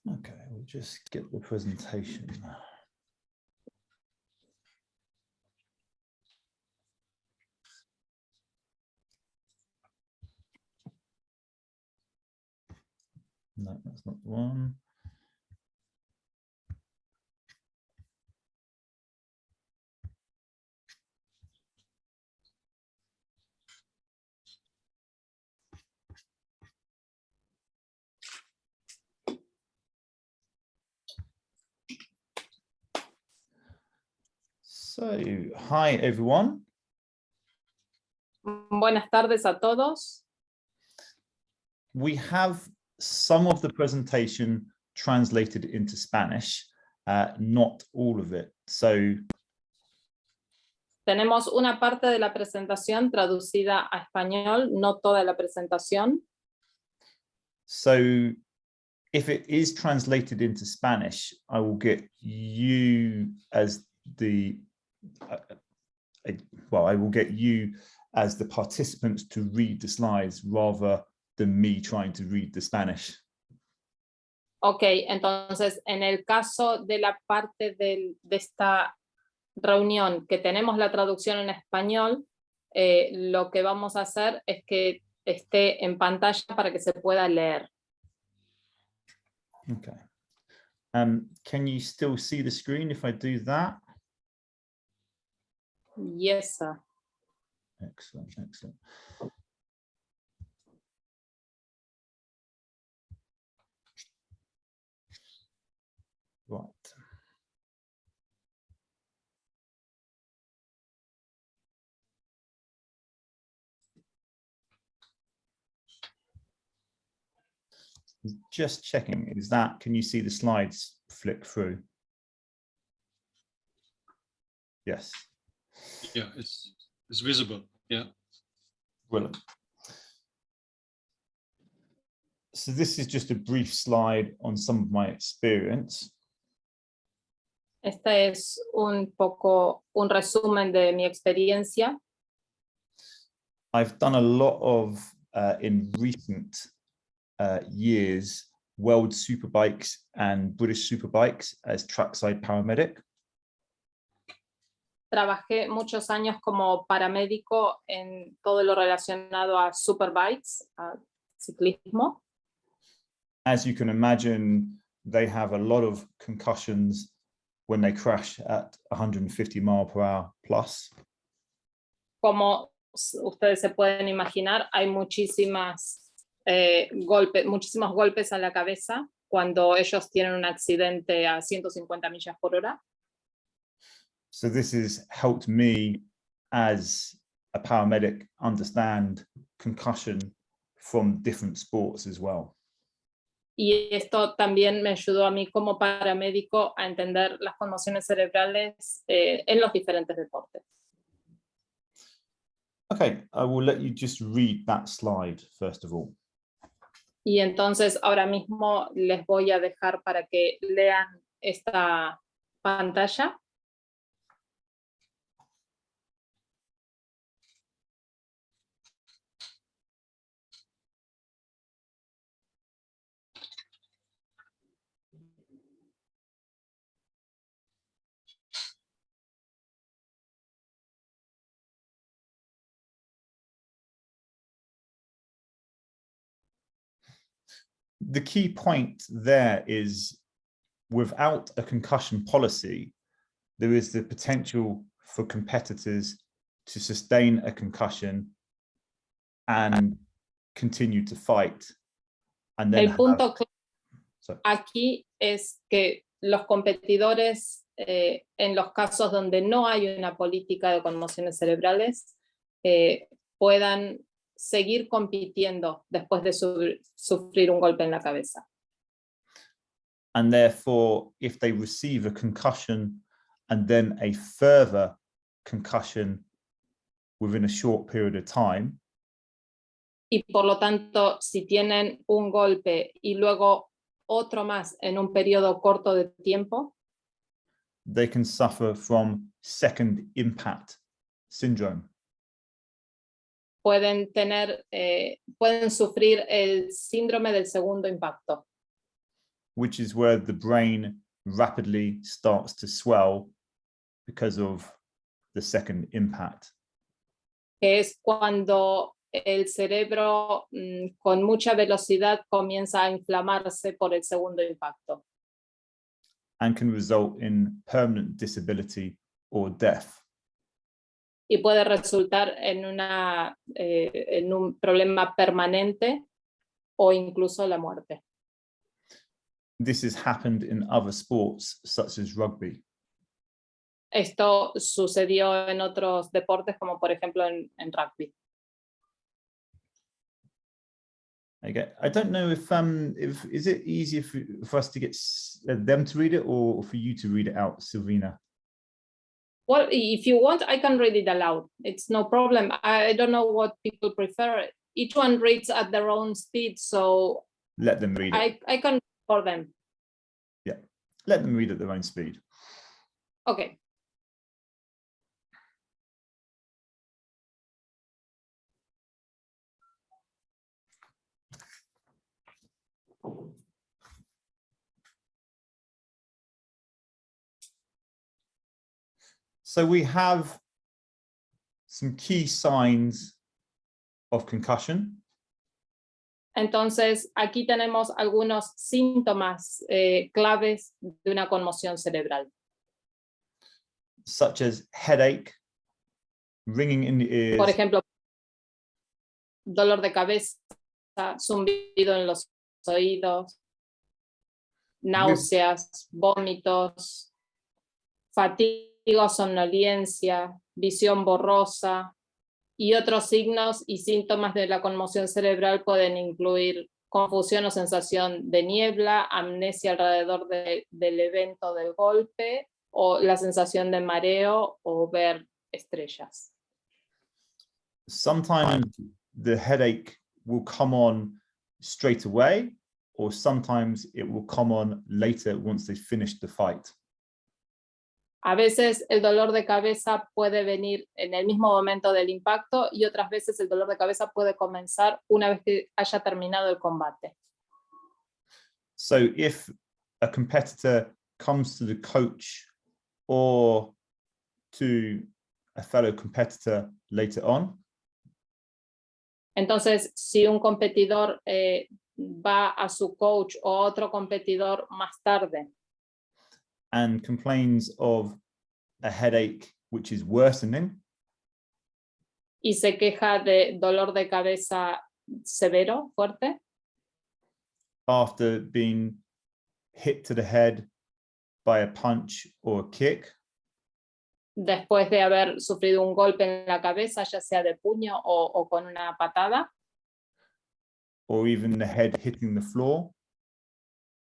Okay, we'll just get the presentation. No, that's not the one. So, hi everyone. Buenas tardes a todos. We have some of the presentation translated into Spanish, not all of it. So, tenemos una parte de la presentación traducida a español, no toda la presentación. So, if it is translated into Spanish, I will get you as the I will get you as the participants to read the slides rather than me trying to read the Spanish. Ok, entonces en el caso de la parte de esta reunión que tenemos la traducción en español, lo que vamos a hacer es que esté en pantalla para que se pueda leer. Okay. Can you still see the screen if I do that? Yes, sir. Excellent, excellent. Right. Just checking, can you see the slides flick through? Yes. Yeah, it's visible. Yeah. Brilliant. So this is just a brief slide on some of my experience. Este es un poco un resumen de mi experiencia. I've done a lot of, in recent years, World Superbikes and British Superbikes as trackside paramedic. Trabajé muchos años como paramédico en todo lo relacionado a superbikes, a ciclismo. As you can imagine, they have a lot of concussions when they crash at 150 miles per hour plus. Como ustedes se pueden imaginar, hay muchísimos golpes a la cabeza cuando ellos tienen un accidente a 150 millas por hora. So this has helped me as a paramedic understand concussion from different sports as well. Y esto también me ayudó a mí como paramédico a entender las conmociones cerebrales en los diferentes deportes. Okay, I will let you just read that slide first of all. Y entonces ahora mismo les voy a dejar para que lean esta pantalla. The key point there is, without a concussion policy, there is the potential for competitors to sustain a concussion and continue to fight. And then El punto aquí es que los competidores, en los casos donde no hay una política de conmociones cerebrales, puedan seguir compitiendo después de sufrir un golpe en la cabeza. And therefore, if they receive a concussion and then a further concussion within a short period of time, y por lo tanto, si tienen un golpe y luego otro más en un periodo corto de tiempo, they can suffer from second impact syndrome. pueden sufrir el síndrome del segundo impacto. which is where the brain rapidly starts to swell because of the second impact. Que es cuando el cerebro con mucha velocidad comienza a inflamarse por el segundo impacto. And can result in permanent disability or death. Y puede resultar en un problema permanente o incluso la muerte. This has happened in other sports such as rugby. Esto sucedió en otros deportes como por ejemplo en rugby. Okay. I don't know if is it easier for us to get them to read it or for you to read it out, Silvina? Well, if you want, I can read it aloud. It's no problem. I don't know what people prefer. Each one reads at their own speed, so Let them read it. I can for them. Yeah, let them read at their own speed. Okay. So we have some key signs of concussion. Entonces, aquí tenemos algunos síntomas claves de una conmoción cerebral. Such as headache, ringing in the ears, Por ejemplo, dolor de cabeza, zumbido en los oídos, náuseas, vómitos, fatiga o somnolencia, visión borrosa, y otros signos y síntomas de la conmoción cerebral pueden incluir confusión o sensación de niebla, amnesia alrededor del evento del golpe, o la sensación de mareo o ver estrellas. sometimes the headache will come on straight away, or sometimes it will come on later once they finish the fight. A veces el dolor de cabeza puede venir en el mismo momento del impacto y otras veces el dolor de cabeza puede comenzar una vez que haya terminado el combate. So if a competitor comes to the coach or to a fellow competitor later on, entonces, si un competidor va a su coach o otro competidor más tarde and complains of a headache which is worsening, y se queja de dolor de cabeza severo, fuerte, after being hit to the head by a punch or a kick, después de haber sufrido un golpe en la cabeza, ya sea de puño o con una patada, or even the head hitting the floor,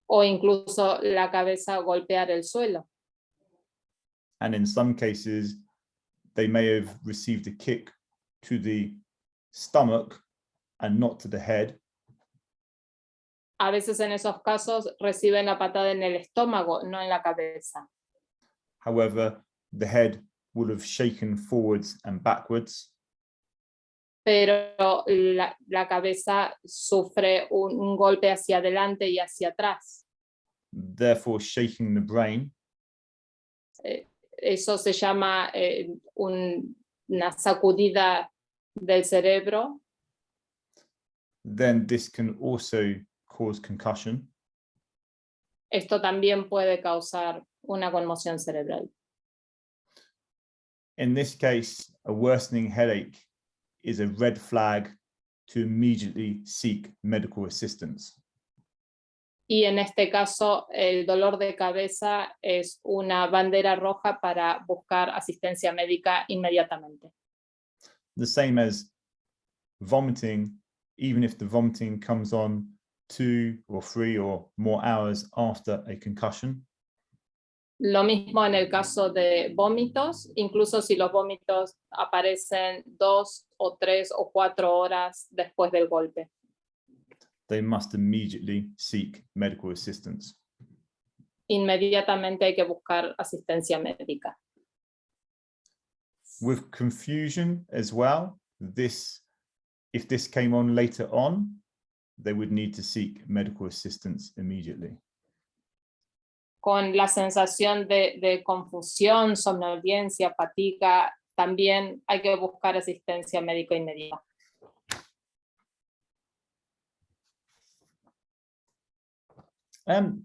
o incluso la cabeza golpear el suelo. and in some cases, they may have received a kick to the stomach and not to the head. A veces en esos casos reciben la patada en el estómago, no en la cabeza. However, the head will have shaken forwards and backwards, Pero la cabeza sufre un golpe hacia adelante y hacia atrás. therefore shaking the brain, Eso se llama una sacudida del cerebro. then this can also cause concussion. Esto también puede causar una conmoción cerebral. In this case, a worsening headache is a red flag to immediately seek medical assistance. Y en este caso, el dolor de cabeza es una bandera roja para buscar asistencia médica inmediatamente. The same as vomiting, even if the vomiting comes on 2 or 3 or more hours after a concussion. Lo mismo en el caso de vómitos, incluso si los vómitos aparecen 2 o 3 o 4 horas después del golpe. They must immediately seek medical assistance. Inmediatamente hay que buscar asistencia médica. With confusion as well, if this came on later on, they would need to seek medical assistance immediately. con la sensación de confusión, somnolencia, fatiga, también hay que buscar asistencia médica inmediata.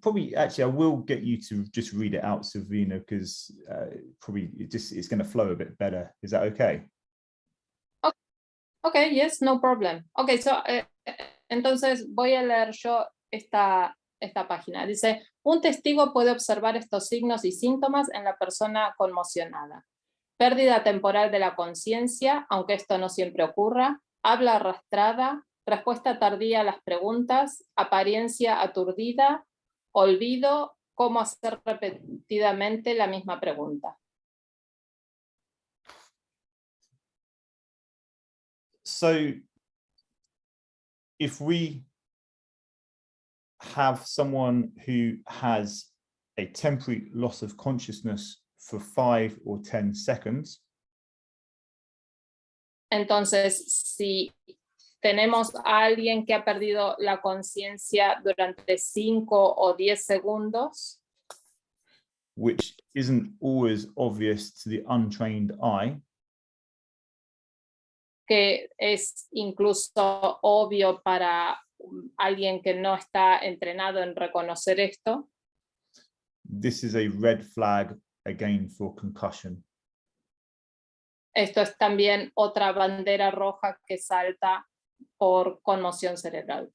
Probably, actually, I will get you to just read it out, Silvina, because probably it's going to flow a bit better. Is that okay? Okay, yes, no problem. Okay, so, entonces voy a leer yo esta página. Dice, un testigo puede observar estos signos y síntomas en la persona conmocionada. Pérdida temporal de la conciencia, aunque esto no siempre ocurra, habla arrastrada, respuesta tardía a las preguntas, apariencia aturdida, olvido, cómo hacer repetidamente la misma pregunta. So if we have someone who has a temporary loss of consciousness for 5 or 10 seconds. Entonces, si tenemos a alguien que ha perdido la conciencia durante 5 o 10 segundos, which isn't always obvious to the untrained eye, que es incluso obvio para alguien que no está entrenado en reconocer esto, this is a red flag again for concussion. esto es también otra bandera roja que salta por conmoción cerebral.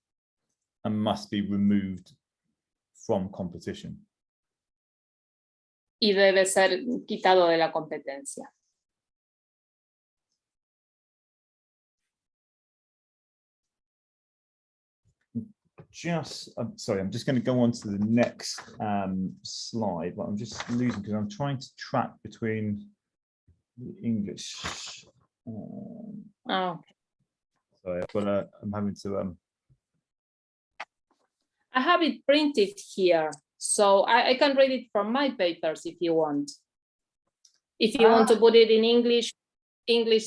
And must be removed from competition. Y debe ser quitado de la competencia. I'm sorry, I'm just going to go on to the next slide, but I'm just losing because I'm trying to track between the English. Okay. Sorry, but I'm having to. I have it printed here, so I can read it from my papers if you want. If you want to put it in English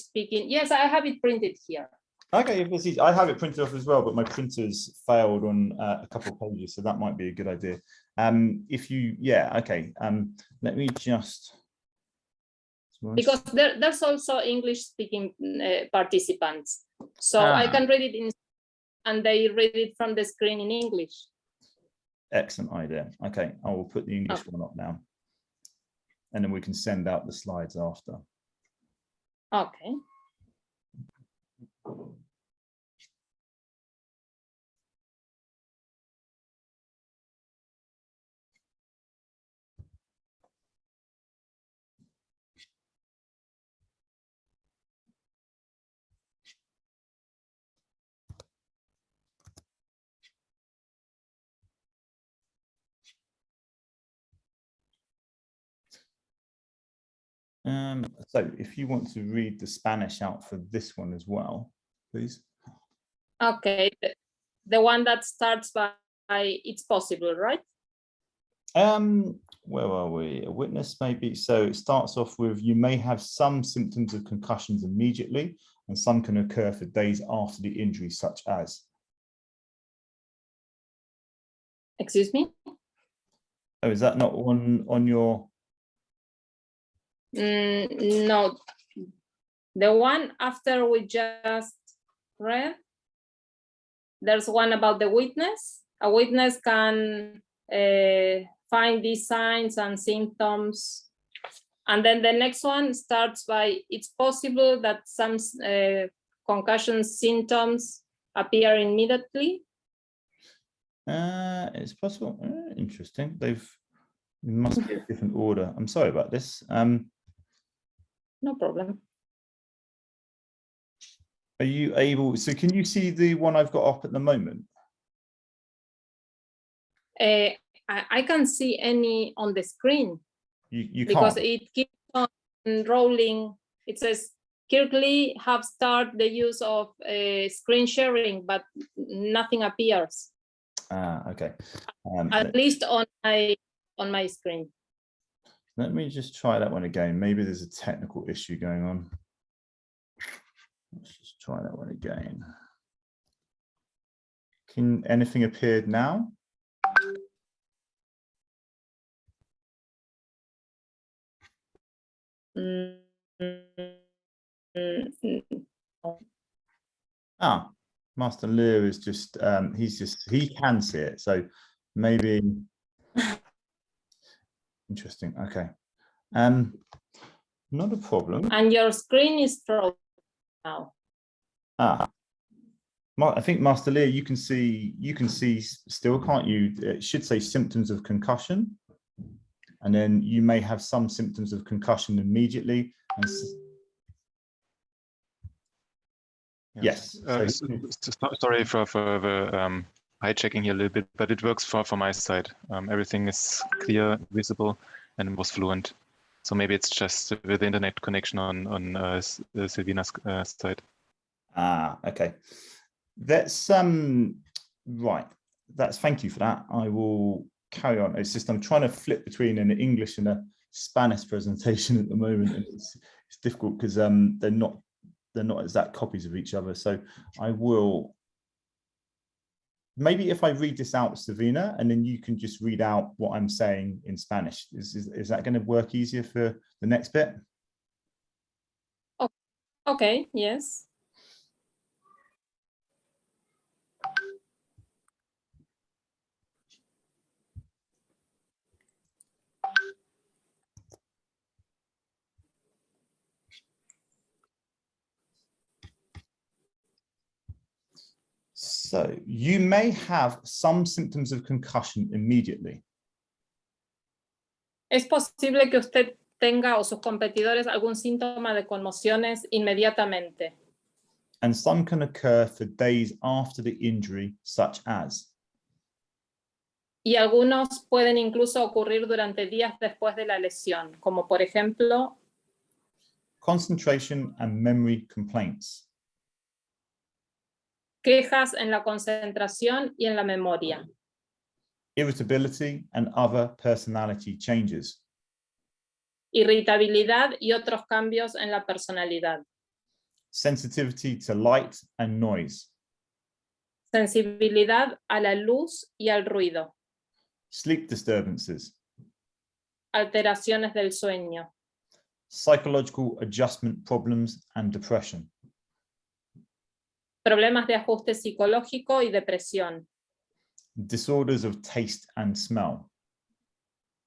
speaking, yes, I have it printed here. Okay, I have it printed off as well, but my printer's failed on a couple of pages, so that might be a good idea. If you, yeah, okay. Let me just. Because there's also English-speaking participants, so I can read it in, and they read it from the screen in English. Excellent idea. Okay, I will put the English one up now, and then we can send out the slides after. Okay. So if you want to read the Spanish out for this one as well, please. Okay, the one that starts by "it's possible," right? Where are we? A witness maybe. So it starts off with, you may have some symptoms of concussions immediately, and some can occur for days after the injury, such as. Excuse me? Oh, is that not one on your? No, the one after we just read, there's one about the witness. A witness can find these signs and symptoms. And then the next one starts by, it's possible that some concussion symptoms appear immediately. It's possible. Interesting. It must be a different order. I'm sorry about this. No problem. Are you able, so can you see the one I've got up at the moment? I can't see any on the screen. You because can't. it keeps on rolling. It says Kirkley have started the use of screen sharing, but nothing appears. Okay. At least on my screen. Let me just try that one again. Maybe there's a technical issue going on. Let's just try that one again. Can anything appear now? Ah, Master Lear is just, he can see it. So maybe, interesting. Okay. Not a problem. And your screen is frozen now. I think Master Lear, you can see still, can't you? It should say symptoms of concussion. And then you may have some symptoms of concussion immediately. And yes. Sorry for the hijacking here a little bit, but it works for my side. Everything is clear, visible, and was fluent. So maybe it's just with the internet connection on Silvina's side. Okay. That's right. Thank you for that. I will carry on. It's just I'm trying to flip between an English and a Spanish presentation at the moment, and it's difficult because they're not exact copies of each other. So I will maybe if I read this out, Silvina, and then you can just read out what I'm saying in Spanish. Is that going to work easier for the next bit? Oh, okay. Yes. So you may have some symptoms of concussion immediately. Es posible que usted tenga o sus competidores algún síntoma de conmociones inmediatamente. And some can occur for days after the injury, such as. Y algunos pueden incluso ocurrir durante días después de la lesión, como por ejemplo, Concentration and memory complaints. quejas en la concentración y en la memoria. Irritability and other personality changes. Irritabilidad y otros cambios en la personalidad. Sensitivity to light and noise. Sensibilidad a la luz y al ruido. Sleep disturbances. Alteraciones del sueño. Psychological adjustment problems and depression. Problemas de ajuste psicológico y depresión. Disorders of taste and smell.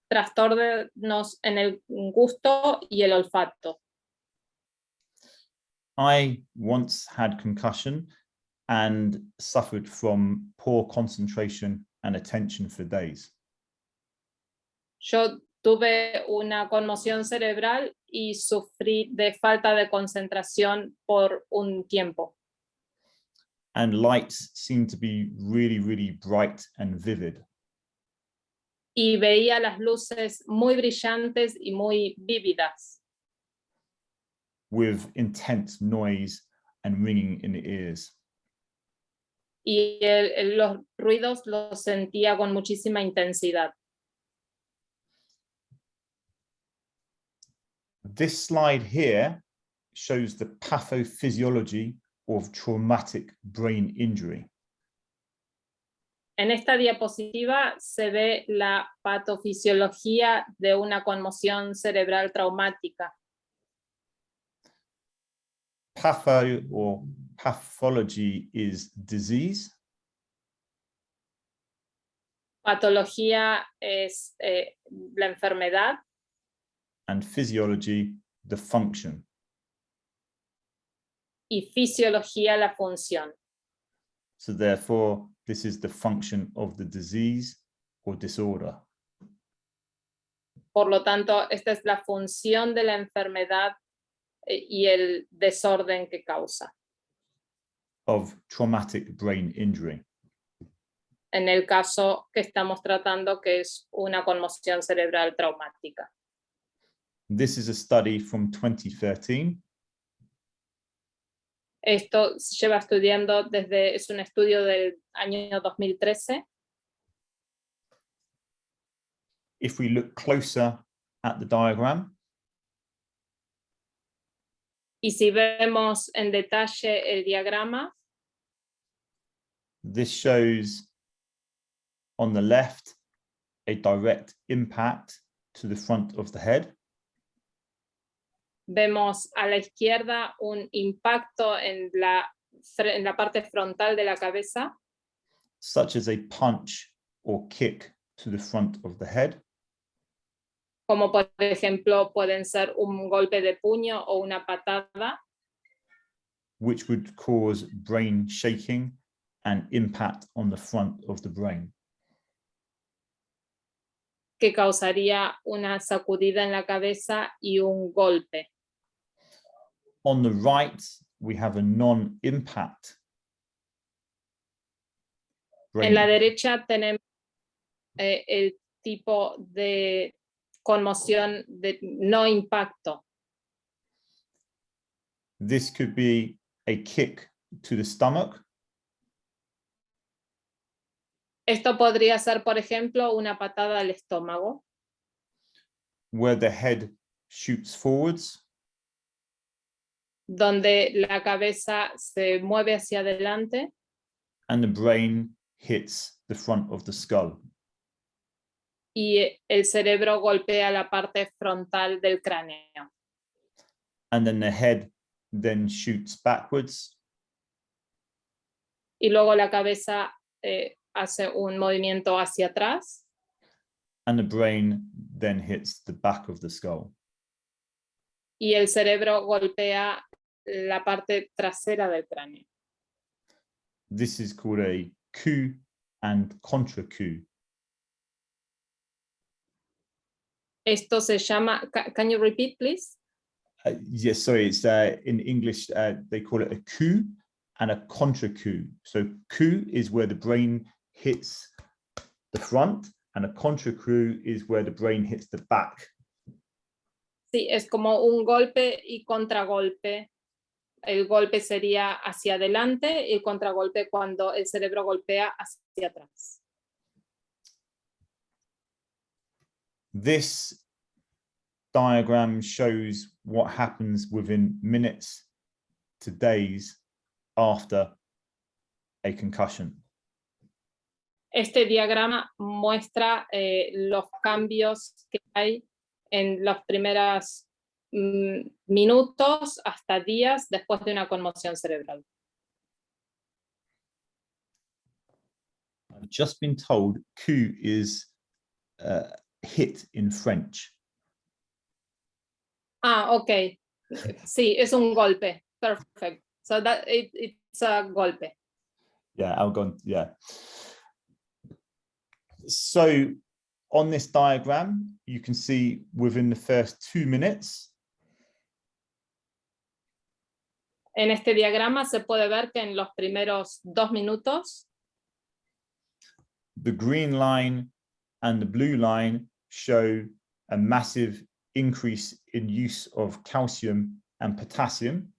Trastornos en el gusto y el olfato. I once had concussion and suffered from poor concentration and attention for days. Yo tuve una conmoción cerebral y sufrí de falta de concentración por un tiempo. And lights seemed to be really, really bright and vivid. Y veía las luces muy brillantes y muy vívidas. With intense noise and ringing in the ears. Y los ruidos los sentía con muchísima intensidad. This slide here shows the pathophysiology of traumatic brain injury. En esta diapositiva se ve la patofisiología de una conmoción cerebral traumática. Patho or pathology is disease. Patología es la enfermedad. And physiology, the function. Y fisiología la función. So therefore, this is the function of the disease or disorder. Por lo tanto, esta es la función de la enfermedad y el desorden que causa. Of traumatic brain injury. En el caso que estamos tratando, que es una conmoción cerebral traumática. This is a study from 2013. Esto se lleva estudiando es un estudio del año 2013. If we look closer at the diagram, y si vemos en detalle el diagrama, this shows on the left a direct impact to the front of the head. vemos a la izquierda un impacto en la parte frontal de la cabeza, such as a punch or kick to the front of the head, como por ejemplo pueden ser un golpe de puño o una patada, which would cause brain shaking and impact on the front of the brain. que causaría una sacudida en la cabeza y un golpe. On the right, we have a non-impact En la derecha tenemos el tipo de conmoción de no impacto. This could be a kick to the stomach, Esto podría ser, por ejemplo, una patada al estómago, where the head shoots forwards, donde la cabeza se mueve hacia adelante and the brain hits the front of the skull. y el cerebro golpea la parte frontal del cráneo. And then the head then shoots backwards, Y luego la cabeza hace un movimiento hacia atrás and the brain then hits the back of the skull. y el cerebro golpea la parte trasera del cráneo. This is called a coup and contra coup. Esto se llama, can you repeat please? Yes, sorry, it's in English, they call it a coup and a contra coup. So coup is where the brain hits the front, and a contra coup is where the brain hits the back. Sí, es como un golpe y contragolpe. El golpe sería hacia adelante y el contragolpe cuando el cerebro golpea hacia atrás. This diagram shows what happens within minutes to days after a concussion. Este diagrama muestra los cambios que hay en los primeros minutos hasta días después de una conmoción cerebral. I've just been told coup is hit in French. Ah, ok. Sí, es un golpe. Perfect. So that it's a golpe. Yeah, Algon, yeah. So on this diagram, you can see within the first 2 minutes, En este diagrama se puede ver que en los primeros 2 minutos the green line and the blue line show a massive increase in use of calcium and potassium.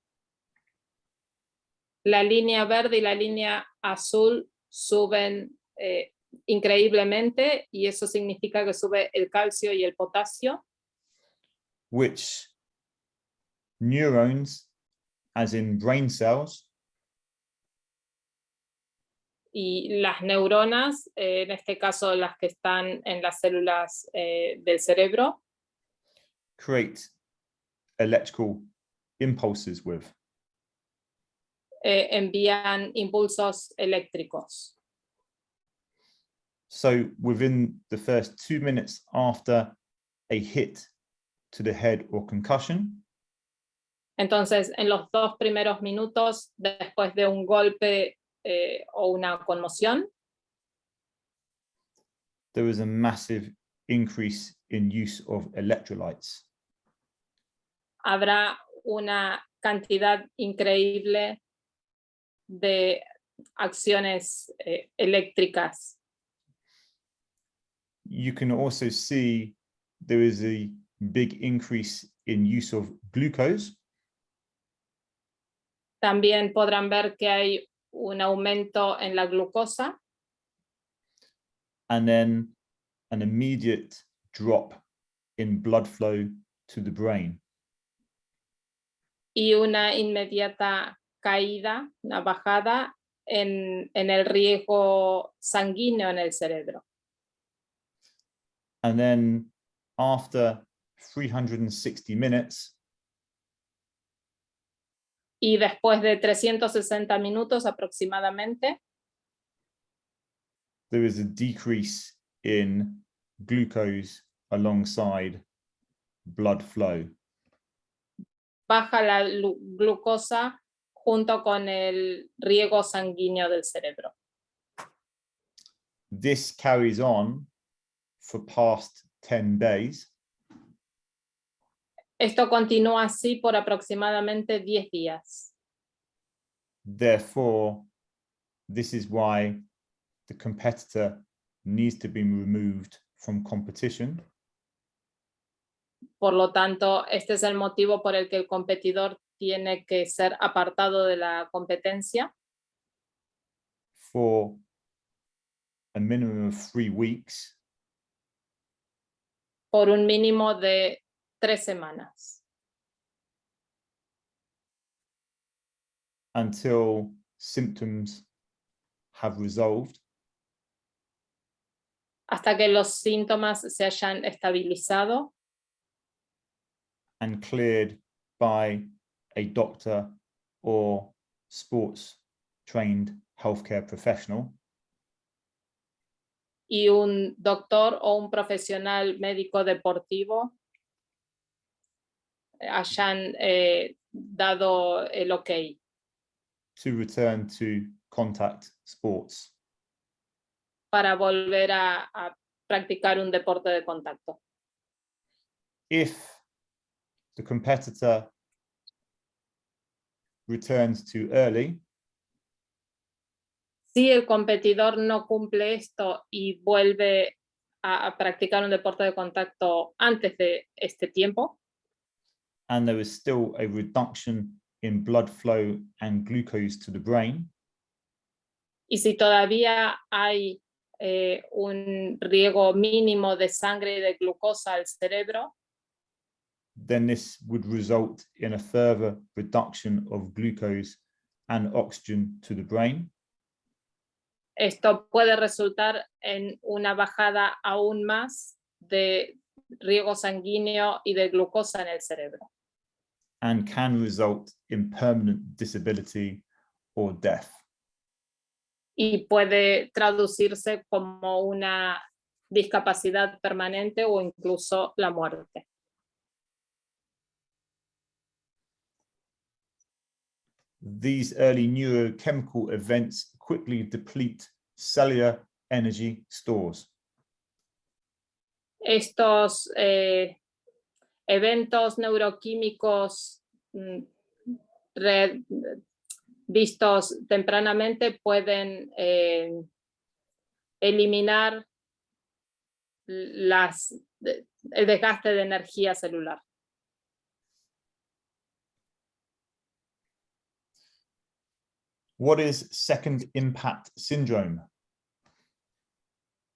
la línea verde y la línea azul suben increíblemente y eso significa que sube el calcio y el potasio, Which neurons, as in brain cells, y las neuronas, en este caso las que están en las células del cerebro, create electrical impulses with. envían impulsos eléctricos. So within the first 2 minutes after a hit to the head or concussion, Entonces, en los 2 primeros minutos después de un golpe o una conmoción, there was a massive increase in use of electrolytes. habrá una cantidad increíble de acciones eléctricas. You can also see there is a big increase in use of glucose. También podrán ver que hay un aumento en la glucosa And then an immediate drop in blood flow to the brain. y una inmediata caída, una bajada en el riego sanguíneo en el cerebro. And then after 360 minutes, Y después de 360 minutos aproximadamente, there is a decrease in glucose alongside blood flow. baja la glucosa junto con el riego sanguíneo del cerebro. This carries on for past 10 days. Esto continúa así por aproximadamente 10 días. Therefore, this is why the competitor needs to be removed from competition. Por lo tanto, este es el motivo por el que el competidor tiene que ser apartado de la competencia For a minimum of 3 weeks por un mínimo de 3 semanas, until symptoms have resolved hasta que los síntomas se hayan estabilizado and cleared by a doctor or sports trained healthcare professional. y un doctor o un profesional médico deportivo hayan dado el ok to return to contact sports. para volver a practicar un deporte de contacto. If the competitor returns too early, Si el competidor no cumple esto y vuelve a practicar un deporte de contacto antes de este tiempo, and there is still a reduction in blood flow and glucose to the brain, y si todavía hay un riego mínimo de sangre y de glucosa al cerebro, then this would result in a further reduction of glucose and oxygen to the brain. esto puede resultar en una bajada aún más de riego sanguíneo y de glucosa en el cerebro. And can result in permanent disability or death. Y puede traducirse como una discapacidad permanente o incluso la muerte. These early neurochemical events quickly deplete cellular energy stores. Estos eventos neuroquímicos vistos tempranamente pueden eliminar el desgaste de energía celular. What is second impact syndrome?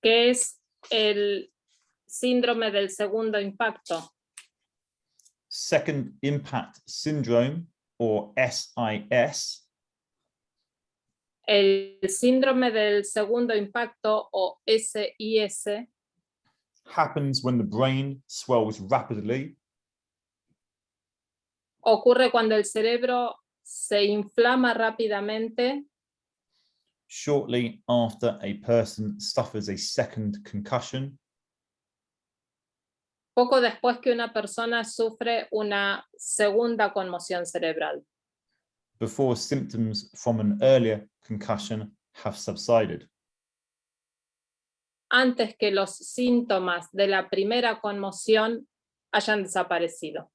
¿Qué es el síndrome del segundo impacto? Second impact syndrome, or SIS, El síndrome del segundo impacto o SIS happens when the brain swells rapidly ocurre cuando el cerebro se inflama rápidamente shortly after a person suffers a second concussion, poco después que una persona sufre una segunda conmoción cerebral, before symptoms from an earlier concussion have subsided. antes que los síntomas de la primera conmoción hayan desaparecido.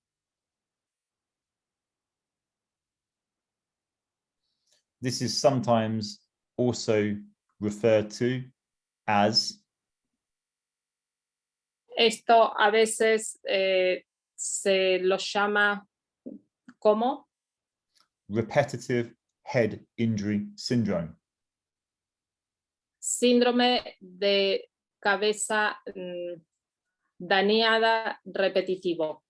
This is sometimes also referred to as Esto a veces se lo llama como repetitive head injury syndrome. síndrome de cabeza dañada repetitivo.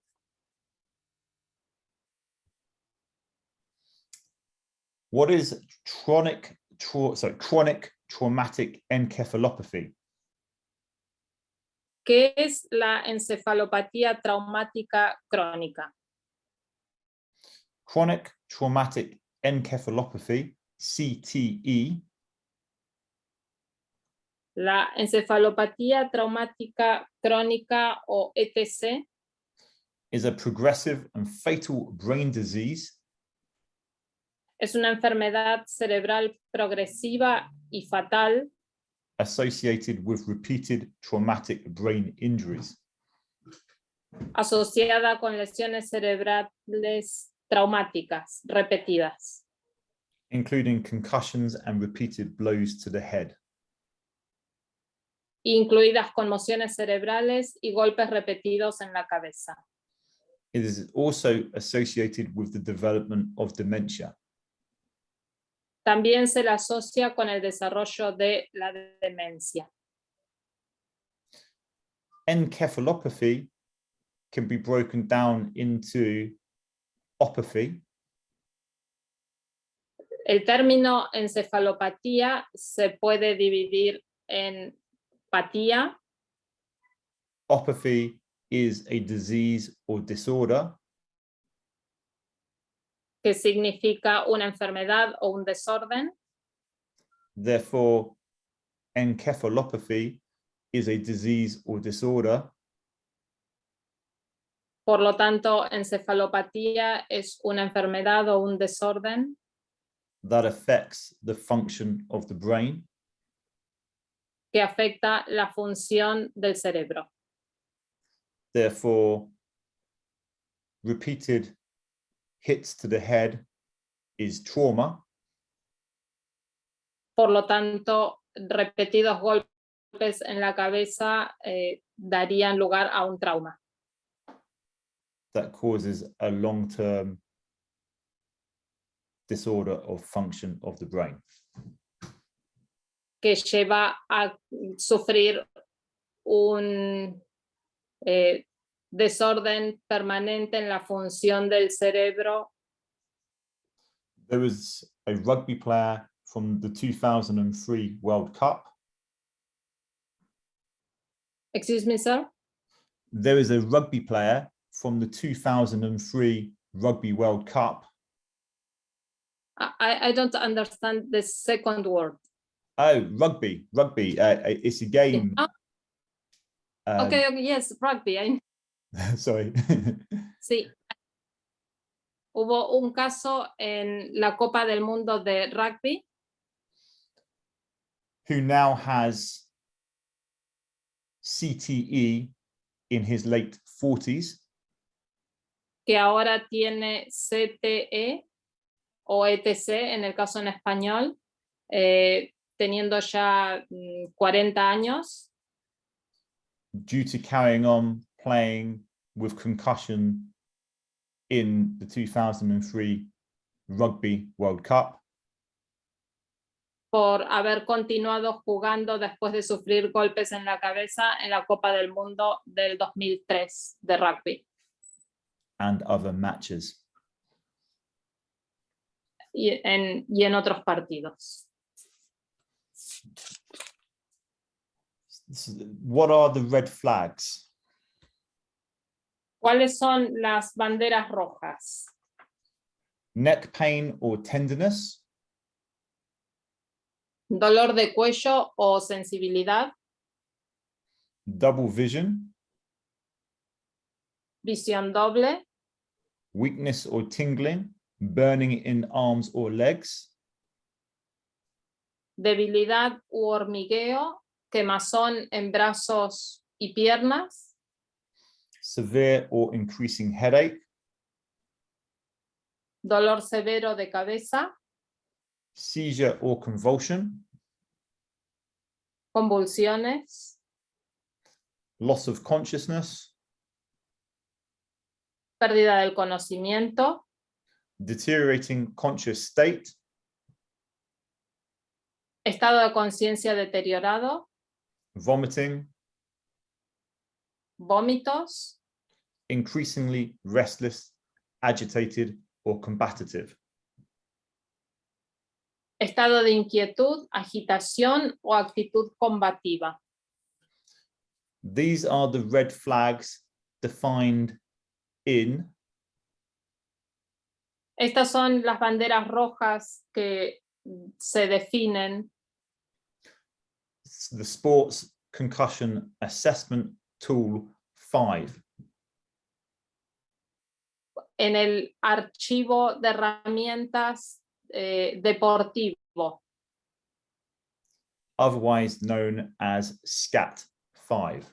What is chronic traumatic encephalopathy? ¿Qué es la encefalopatía traumática crónica? Chronic traumatic encephalopathy, CTE, la encefalopatía traumática crónica o ETC is a progressive and fatal brain disease es una enfermedad cerebral progresiva y fatal associated with repeated traumatic brain injuries, asociada con lesiones cerebrales traumáticas repetidas, including concussions and repeated blows to the head. incluidas conmociones cerebrales y golpes repetidos en la cabeza. It is also associated with the development of dementia. También se la asocia con el desarrollo de la demencia. Encephalopathy can be broken down into opathy, El término encefalopatía se puede dividir en patía. Opathy is a disease or disorder Que significa una enfermedad o un desorden. Therefore, encephalopathy is a disease or disorder Por lo tanto, encefalopatía es una enfermedad o un desorden that affects the function of the brain que afecta la función del cerebro. Therefore, repeated hits to the head is trauma. Por lo tanto, repetidos golpes en la cabeza darían lugar a un trauma That causes a long-term disorder of function of the brain. que lleva a sufrir un desorden permanente en la función del cerebro. There was a rugby player from the 2003 World Cup. Excuse me, sir? There is a rugby player from the 2003 Rugby World Cup. I don't understand the second word. Oh, rugby. It's a game. Okay, yes, rugby. Sorry. Sí. Hubo un caso en la Copa del Mundo de rugby Who now has CTE in his late 40s. que ahora tiene CTE o ETC en el caso en español, teniendo ya 40 años. Due to carrying on playing with concussion in the 2003 Rugby World Cup. Por haber continuado jugando después de sufrir golpes en la cabeza en la Copa del Mundo del 2003 de rugby. And other matches. Y en otros partidos. What are the red flags? ¿Cuáles son las banderas rojas? Neck pain or tenderness, Dolor de cuello o sensibilidad, double vision, visión doble, weakness or tingling, burning in arms or legs, debilidad u hormigueo, quemazón en brazos y piernas, severe or increasing headache, dolor severo de cabeza, seizure or convulsion, convulsiones, loss of consciousness, pérdida del conocimiento, deteriorating conscious state, estado de conciencia deteriorado, vomiting, vómitos, increasingly restless, agitated, or combative. estado de inquietud, agitación o actitud combativa. These are the red flags defined in Estas son las banderas rojas que se definen The Sports Concussion Assessment Tool 5. en el archivo de herramientas deportivo, Otherwise known as Scat 5.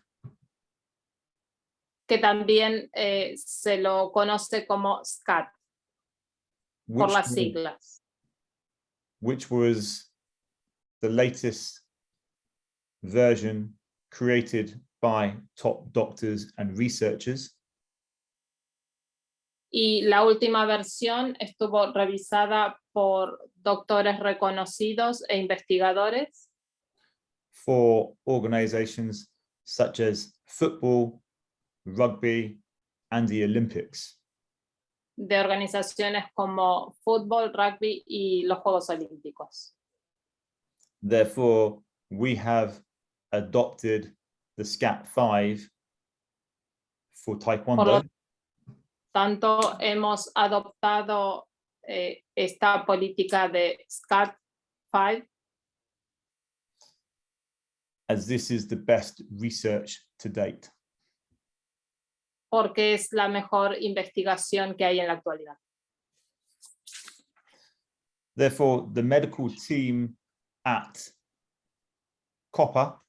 que también se lo conoce como Scat por Which, las siglas, which was the latest version created by top doctors and researchers y la última versión estuvo revisada por doctores reconocidos e investigadores for organizations such as football, rugby, and the Olympics. de organizaciones como fútbol, rugby y los Juegos Olímpicos. Therefore, we have adopted the Scat 5 for Por Taekwondo, lo tanto, hemos adoptado esta política de Scat 5 as this is the best research to date. porque es la mejor investigación que hay en la actualidad. Therefore, the medical team at COPA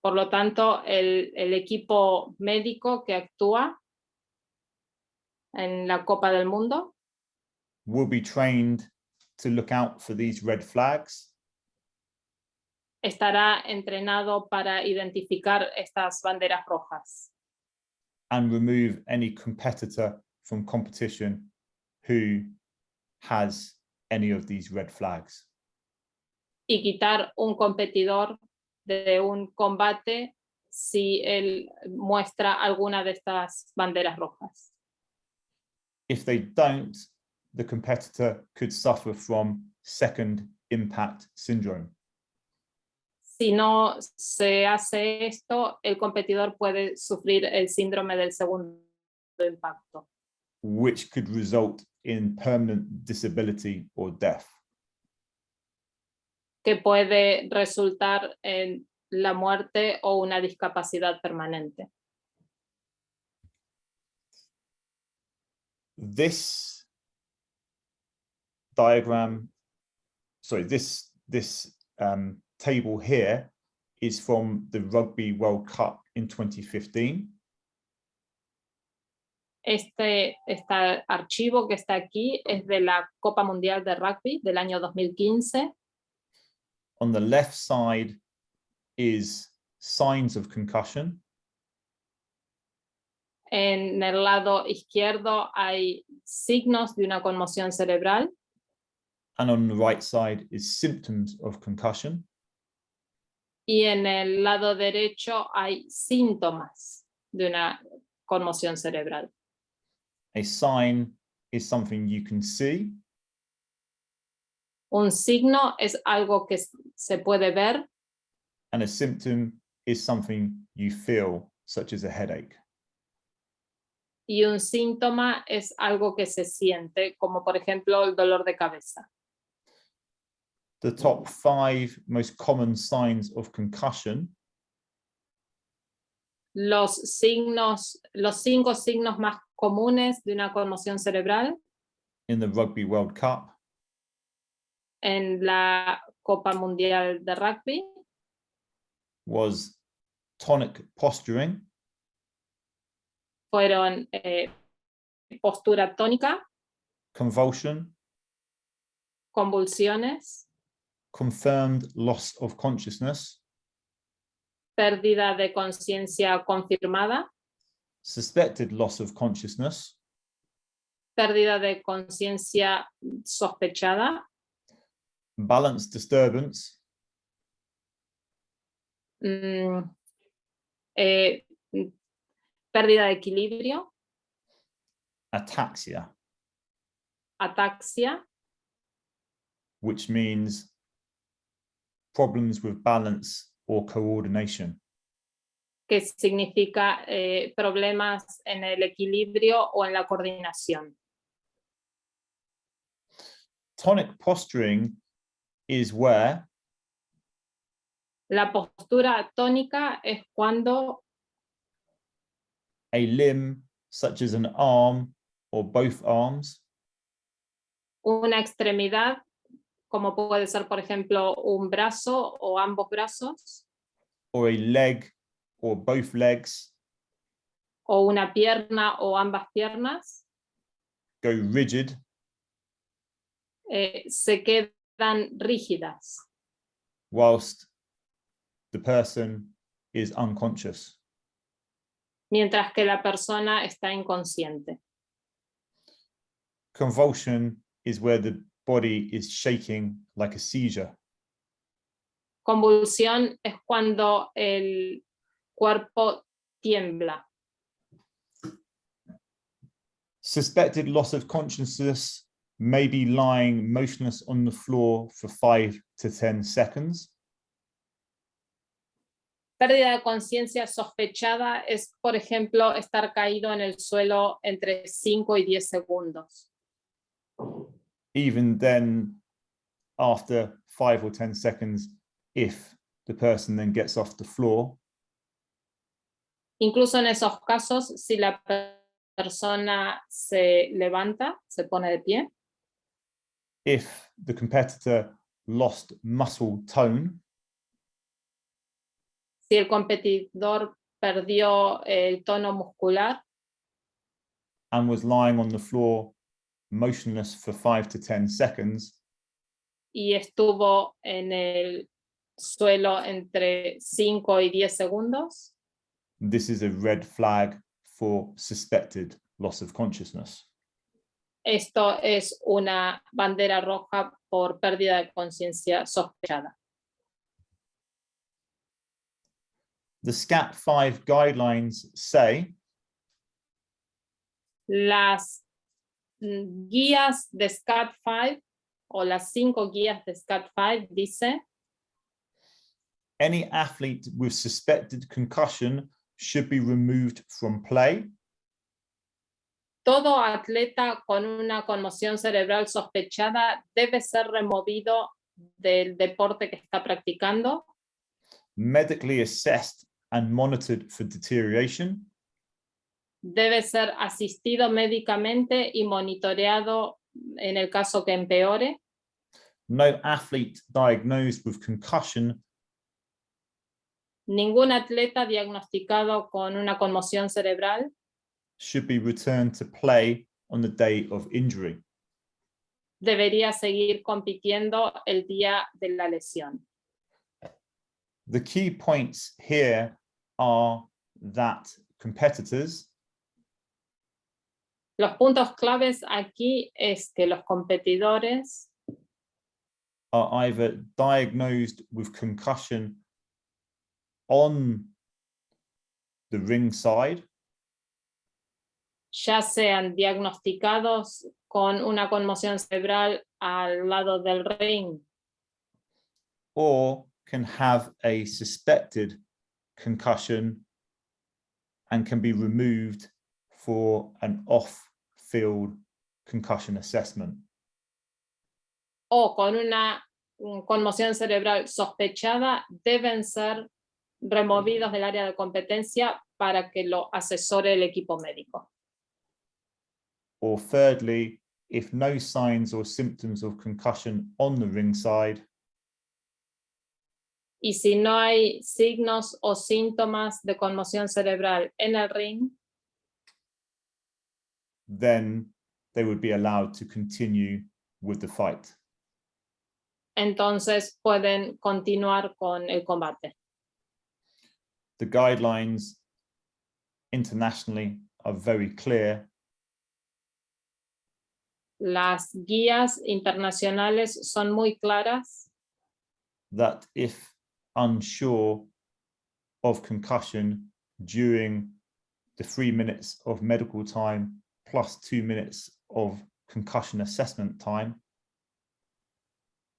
Por lo tanto, el equipo médico que actúa en la Copa del Mundo will be trained to look out for these red flags estará entrenado para identificar estas banderas rojas and remove any competitor from competition who has any of these red flags. y quitar un competidor de un combate si él muestra alguna de estas banderas rojas. If they don't, the competitor could suffer from second impact syndrome. Si no se hace esto, el competidor puede sufrir el síndrome del segundo impacto, which could result in permanent disability or death. que puede resultar en la muerte o una discapacidad permanente. This diagram, sorry, this table here is from the Rugby World Cup in 2015. Este archivo que está aquí es de la Copa Mundial de Rugby del año 2015. On the left side is signs of concussion. En el lado izquierdo hay signos de una conmoción cerebral And on the right side is symptoms of concussion. y en el lado derecho hay síntomas de una conmoción cerebral. A sign is something you can see. Un signo es algo que se puede ver And a symptom is something you feel, such as a headache. y un síntoma es algo que se siente, como por ejemplo el dolor de cabeza. The top 5 most common signs of concussion Los 5 signos más comunes de una conmoción cerebral in the Rugby World Cup en la Copa Mundial de Rugby was tonic posturing, fueron postura tónica, convulsion, convulsiones, confirmed loss of consciousness, pérdida de conciencia confirmada, suspected loss of consciousness, pérdida de conciencia sospechada, balance disturbance, pérdida de equilibrio, ataxia, ataxia, which means problems with balance or coordination. que significa problemas en el equilibrio o en la coordinación. Tonic posturing is where La postura tónica es cuando a limb, such as an arm or both arms, una extremidad, como puede ser, por ejemplo, un brazo o ambos brazos, or a leg or both legs, o una pierna o ambas piernas, go rigid, se quedan rígidas, whilst the person is unconscious. mientras que la persona está inconsciente. Convulsion is where the body is shaking like a seizure. Convulsión es cuando el cuerpo tiembla. Suspected loss of consciousness may be lying motionless on the floor for 5 to 10 seconds. Pérdida de conciencia sospechada es, por ejemplo, estar caído en el suelo entre 5 y 10 segundos. Even then, after 5 or 10 seconds, if the person then gets off the floor, Incluso en esos casos, si la persona se levanta, se pone de pie, if the competitor lost muscle tone, si el competidor perdió el tono muscular and was lying on the floor motionless for 5 to 10 seconds, y estuvo en el suelo entre 5 y 10 segundos, this is a red flag for suspected loss of consciousness. esto es una bandera roja por pérdida de conciencia sospechada. The Scat 5 guidelines say Las guías de Scat 5 o las 5 guías de Scat 5 dice: any athlete with suspected concussion should be removed from play. todo atleta con una conmoción cerebral sospechada debe ser removido del deporte que está practicando, Medically assessed and monitored for deterioration, debe ser asistido médicamente y monitoreado en el caso que empeore. no athlete diagnosed with concussion Ningún atleta diagnosticado con una conmoción cerebral should be returned to play on the day of injury. debería seguir compitiendo el día de la lesión. The key points here are that competitors Los puntos claves aquí es que los competidores are either diagnosed with concussion on the ring side ya sean diagnosticados con una conmoción cerebral al lado del ring or can have a suspected concussion and can be removed for an off-field concussion assessment. o con una conmoción cerebral sospechada deben ser removidos del área de competencia para que lo asesore el equipo médico. Or thirdly, if no signs or symptoms of concussion on the ring side, Y si no hay signos o síntomas de conmoción cerebral en el ring, then they would be allowed to continue with the fight. entonces pueden continuar con el combate. The guidelines internationally are very clear Las guías internacionales son muy claras that if unsure of concussion during the 3 minutes of medical time plus 2 minutes of concussion assessment time,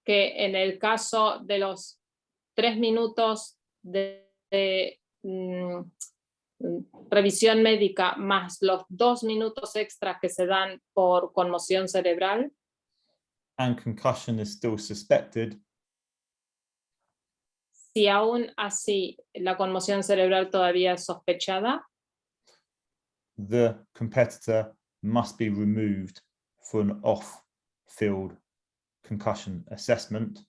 que en el caso de los 3 minutos de revisión médica más los 2 minutos extras que se dan por conmoción cerebral, and concussion is still suspected, si aún así la conmoción cerebral todavía es sospechada, the competitor must be removed for an off-field concussion assessment,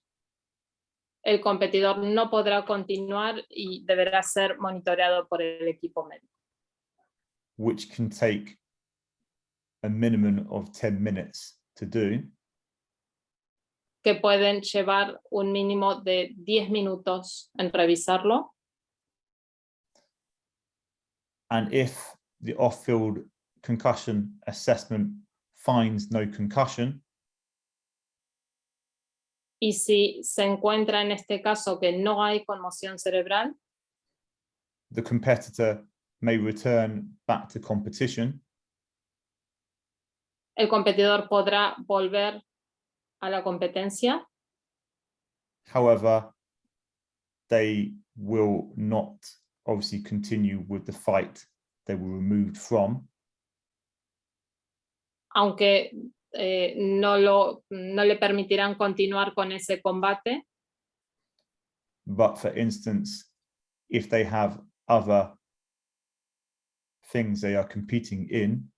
el competidor no podrá continuar y deberá ser monitoreado por el equipo médico, which can take a minimum of 10 minutes to do, que pueden llevar un mínimo de 10 minutos en revisarlo. and if the off-field concussion assessment finds no concussion, Y si se encuentra en este caso que no hay conmoción cerebral, the competitor may return back to competition, el competidor podrá volver a la competencia, however, they will not obviously continue with the fight they were removed from, aunque no le permitirán continuar con ese combate, but for instance, if they have other things they are competing in,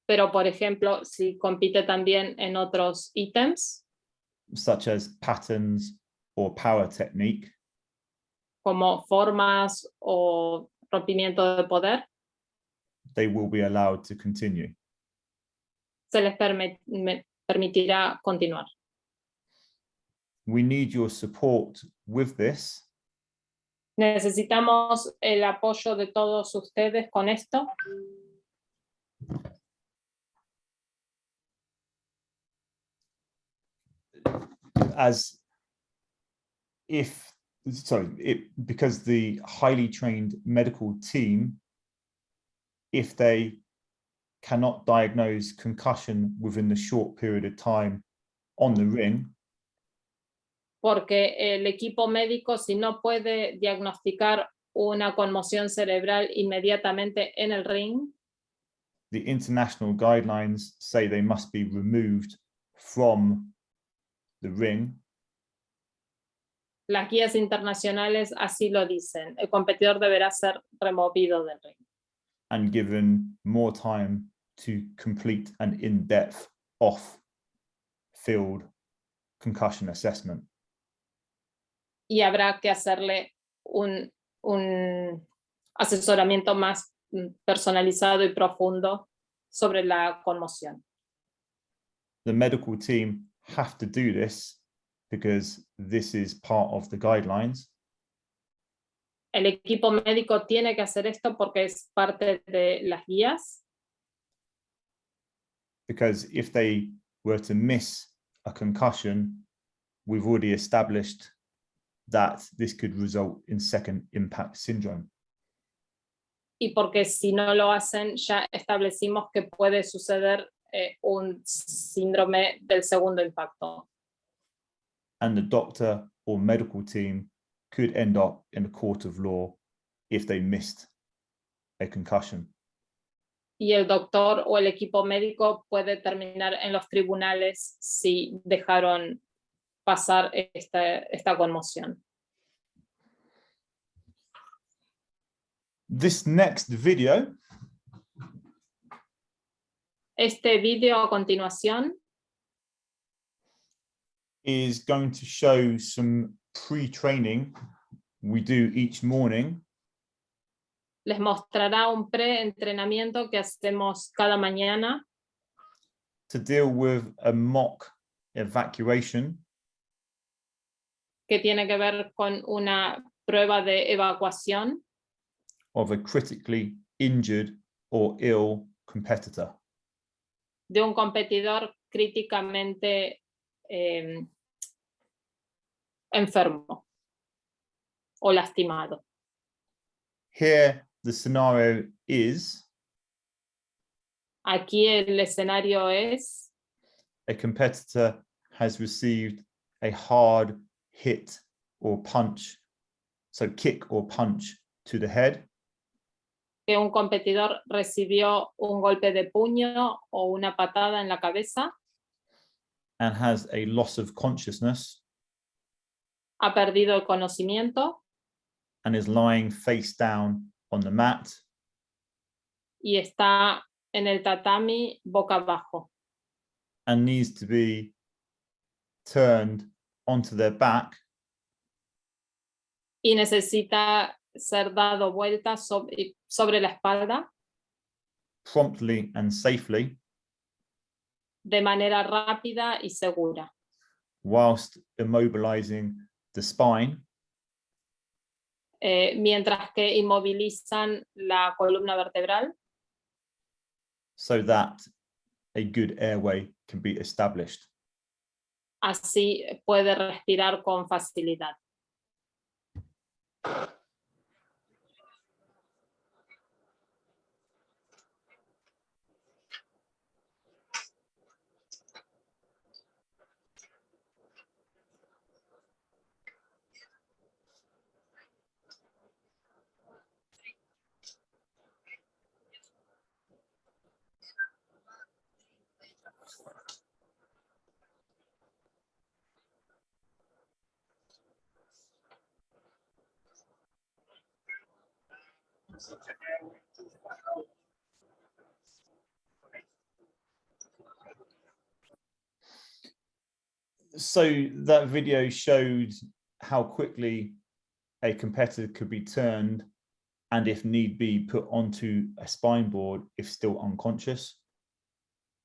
pero por ejemplo, si compite también en otros ítems, such as patterns or power technique, como formas o rompimiento de poder, they will be allowed to continue. se les permitirá continuar. We need your support with this, Necesitamos el apoyo de todos ustedes con esto. as if, because the highly trained medical team, if they cannot diagnose concussion within the short period of time on the ring, Porque el equipo médico, si no puede diagnosticar una conmoción cerebral inmediatamente en el ring, the international guidelines say they must be removed from the ring, las guías internacionales así lo dicen. El competidor deberá ser removido del ring and given more time to complete an in-depth off-field concussion assessment. y habrá que hacerle un asesoramiento más personalizado y profundo sobre la conmoción. The medical team have to do this because this is part of the guidelines. El equipo médico tiene que hacer esto porque es parte de las guías, Because if they were to miss a concussion, we've already established that this could result in second impact syndrome. y porque si no lo hacen, ya establecimos que puede suceder un síndrome del segundo impacto. And the doctor or medical team could end up in a court of law if they missed a concussion. Y el doctor o el equipo médico puede terminar en los tribunales si dejaron pasar esta conmoción. This next video Este video a continuación is going to show some pre-training we do each morning les mostrará un pre-entrenamiento que hacemos cada mañana to deal with a mock evacuation que tiene que ver con una prueba de evacuación of a critically injured or ill competitor. de un competidor críticamente enfermo o lastimado. Here, the scenario is Aquí el escenario es a competitor has received a hard hit or punch So kick or punch to the head. Que un competidor recibió un golpe de puño o una patada en la cabeza, And has a loss of consciousness ha perdido el conocimiento and is lying face down on the mat, y está en el tatami boca abajo and needs to be turned onto their back y necesita ser dado vuelta sobre la espalda promptly and safely, de manera rápida y segura, whilst immobilizing the spine, mientras que inmovilizan la columna vertebral so that a good airway can be established. así puede respirar con facilidad. So that video showed how quickly a competitor could be turned and, if need be, put onto a spine board if still unconscious.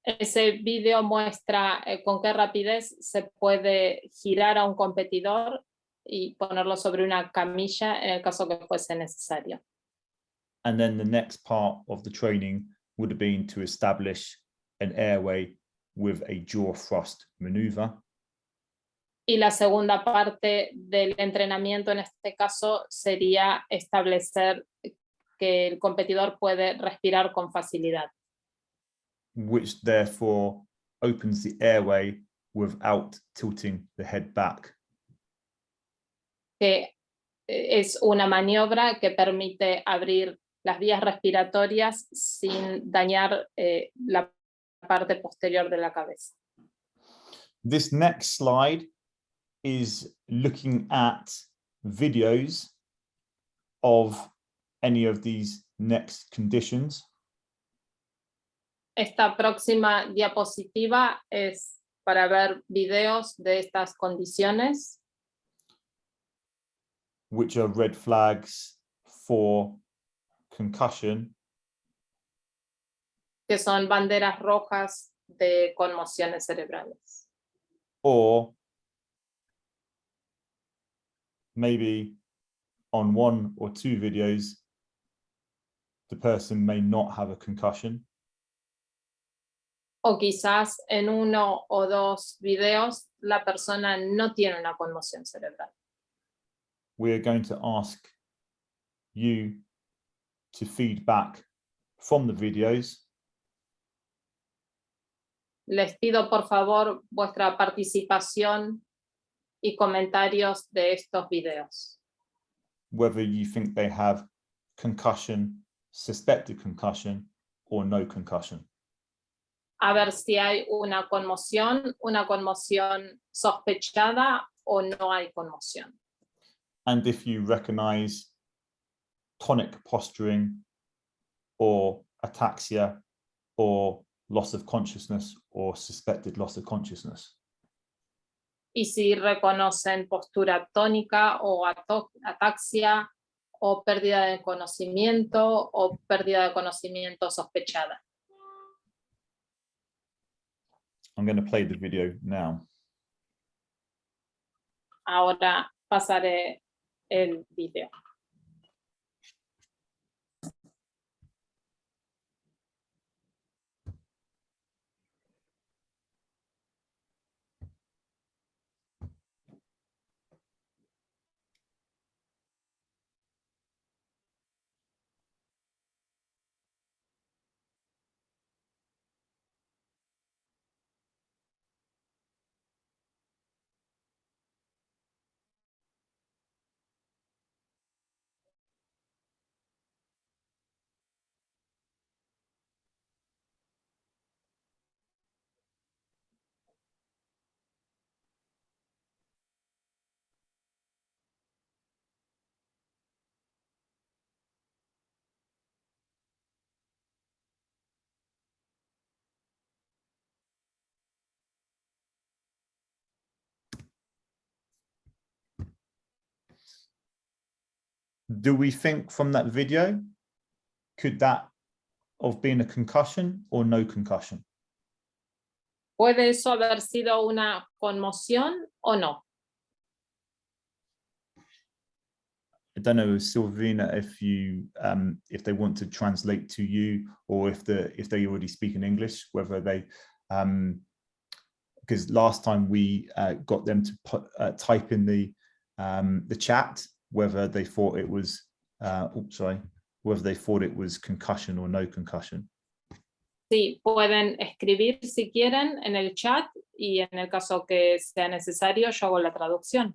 Ese video muestra con qué rapidez se puede girar a un competidor y ponerlo sobre una camilla en el caso que fuese necesario. And then the next part of the training would have been to establish an airway with a jaw thrust maneuver. Y la segunda parte del entrenamiento en este caso sería establecer que el competidor puede respirar con facilidad, which therefore opens the airway without tilting the head back. que es una maniobra que permite abrir las vías respiratorias sin dañar la parte posterior de la cabeza. This next slide is looking at videos of any of these next conditions. Esta próxima diapositiva es para ver videos de estas condiciones, which are red flags for concussion, que son banderas rojas de conmociones cerebrales. or maybe on one or two videos, the person may not have a concussion. O quizás en uno o dos videos la persona no tiene una conmoción cerebral. We are going to ask you to feed back from the videos Les pido por favor vuestra participación y comentarios de estos videos. whether you think they have concussion, suspected concussion, or no concussion. A ver si hay una conmoción sospechada o no hay conmoción. And if you recognize tonic posturing or ataxia or loss of consciousness or suspected loss of consciousness. Y si reconocen postura tónica o ataxia o pérdida de conocimiento o pérdida de conocimiento sospechada. I'm going to play the video now. Ahora pasaré el video. do we think from that video, could that have been a concussion or no concussion? ¿Puede eso haber sido una conmoción o no? I don't know, Silvina, if they want to translate to you, or if they already speak in English, whether they, because last time we got them to type in the chat whether they thought it was, whether they thought it was concussion or no concussion. Sí, pueden escribir si quieren en el chat y en el caso que sea necesario yo hago la traducción.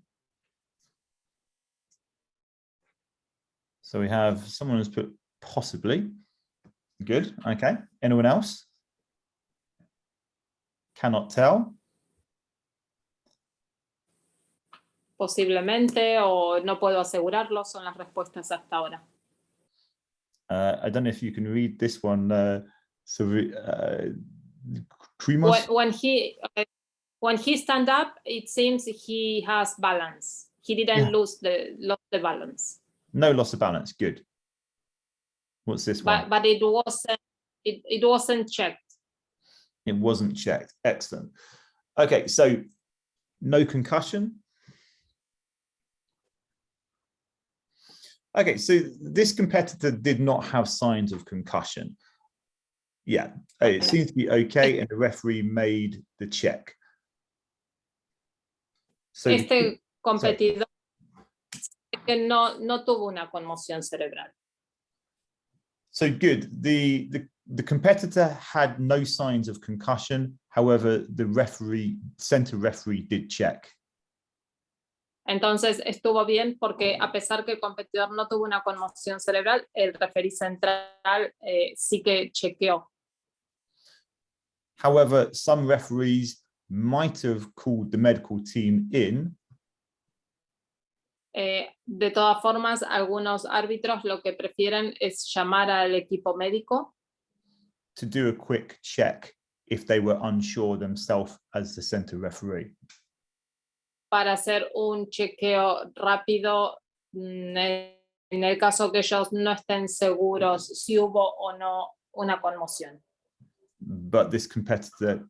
So we have someone who's put possibly. Good, okay. Anyone else? Cannot tell. Posiblemente o no puedo asegurarlo, son las respuestas hasta ahora. I don't know if you can read this one. Trimos? When he stand up, it seems he has balance. He didn't lose the balance. No loss of balance. Good. What's this one? But it wasn't checked. It wasn't checked. Excellent. Okay, so no concussion. Okay, so this competitor did not have signs of concussion. Yeah, it seems to be okay, and the referee made the check. So este competidor que no tuvo una conmoción cerebral. So good. The competitor had no signs of concussion. However, the center referee did check. Entonces estuvo bien porque a pesar que el competidor no tuvo una conmoción cerebral, el referee central sí que chequeó. However, some referees might have called the medical team in. De todas formas, algunos árbitros lo que prefieren es llamar al equipo médico to do a quick check if they were unsure themselves as the center referee. Para hacer un chequeo rápido en el caso que ellos no estén seguros si hubo o no una conmoción. But this competitor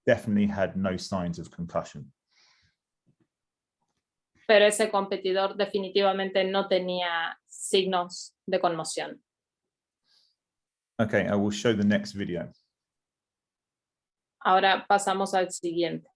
definitely had no signs of concussion. Pero ese competidor definitivamente no tenía signos de conmoción. Okay, I will show the next video. Ahora pasamos al siguiente.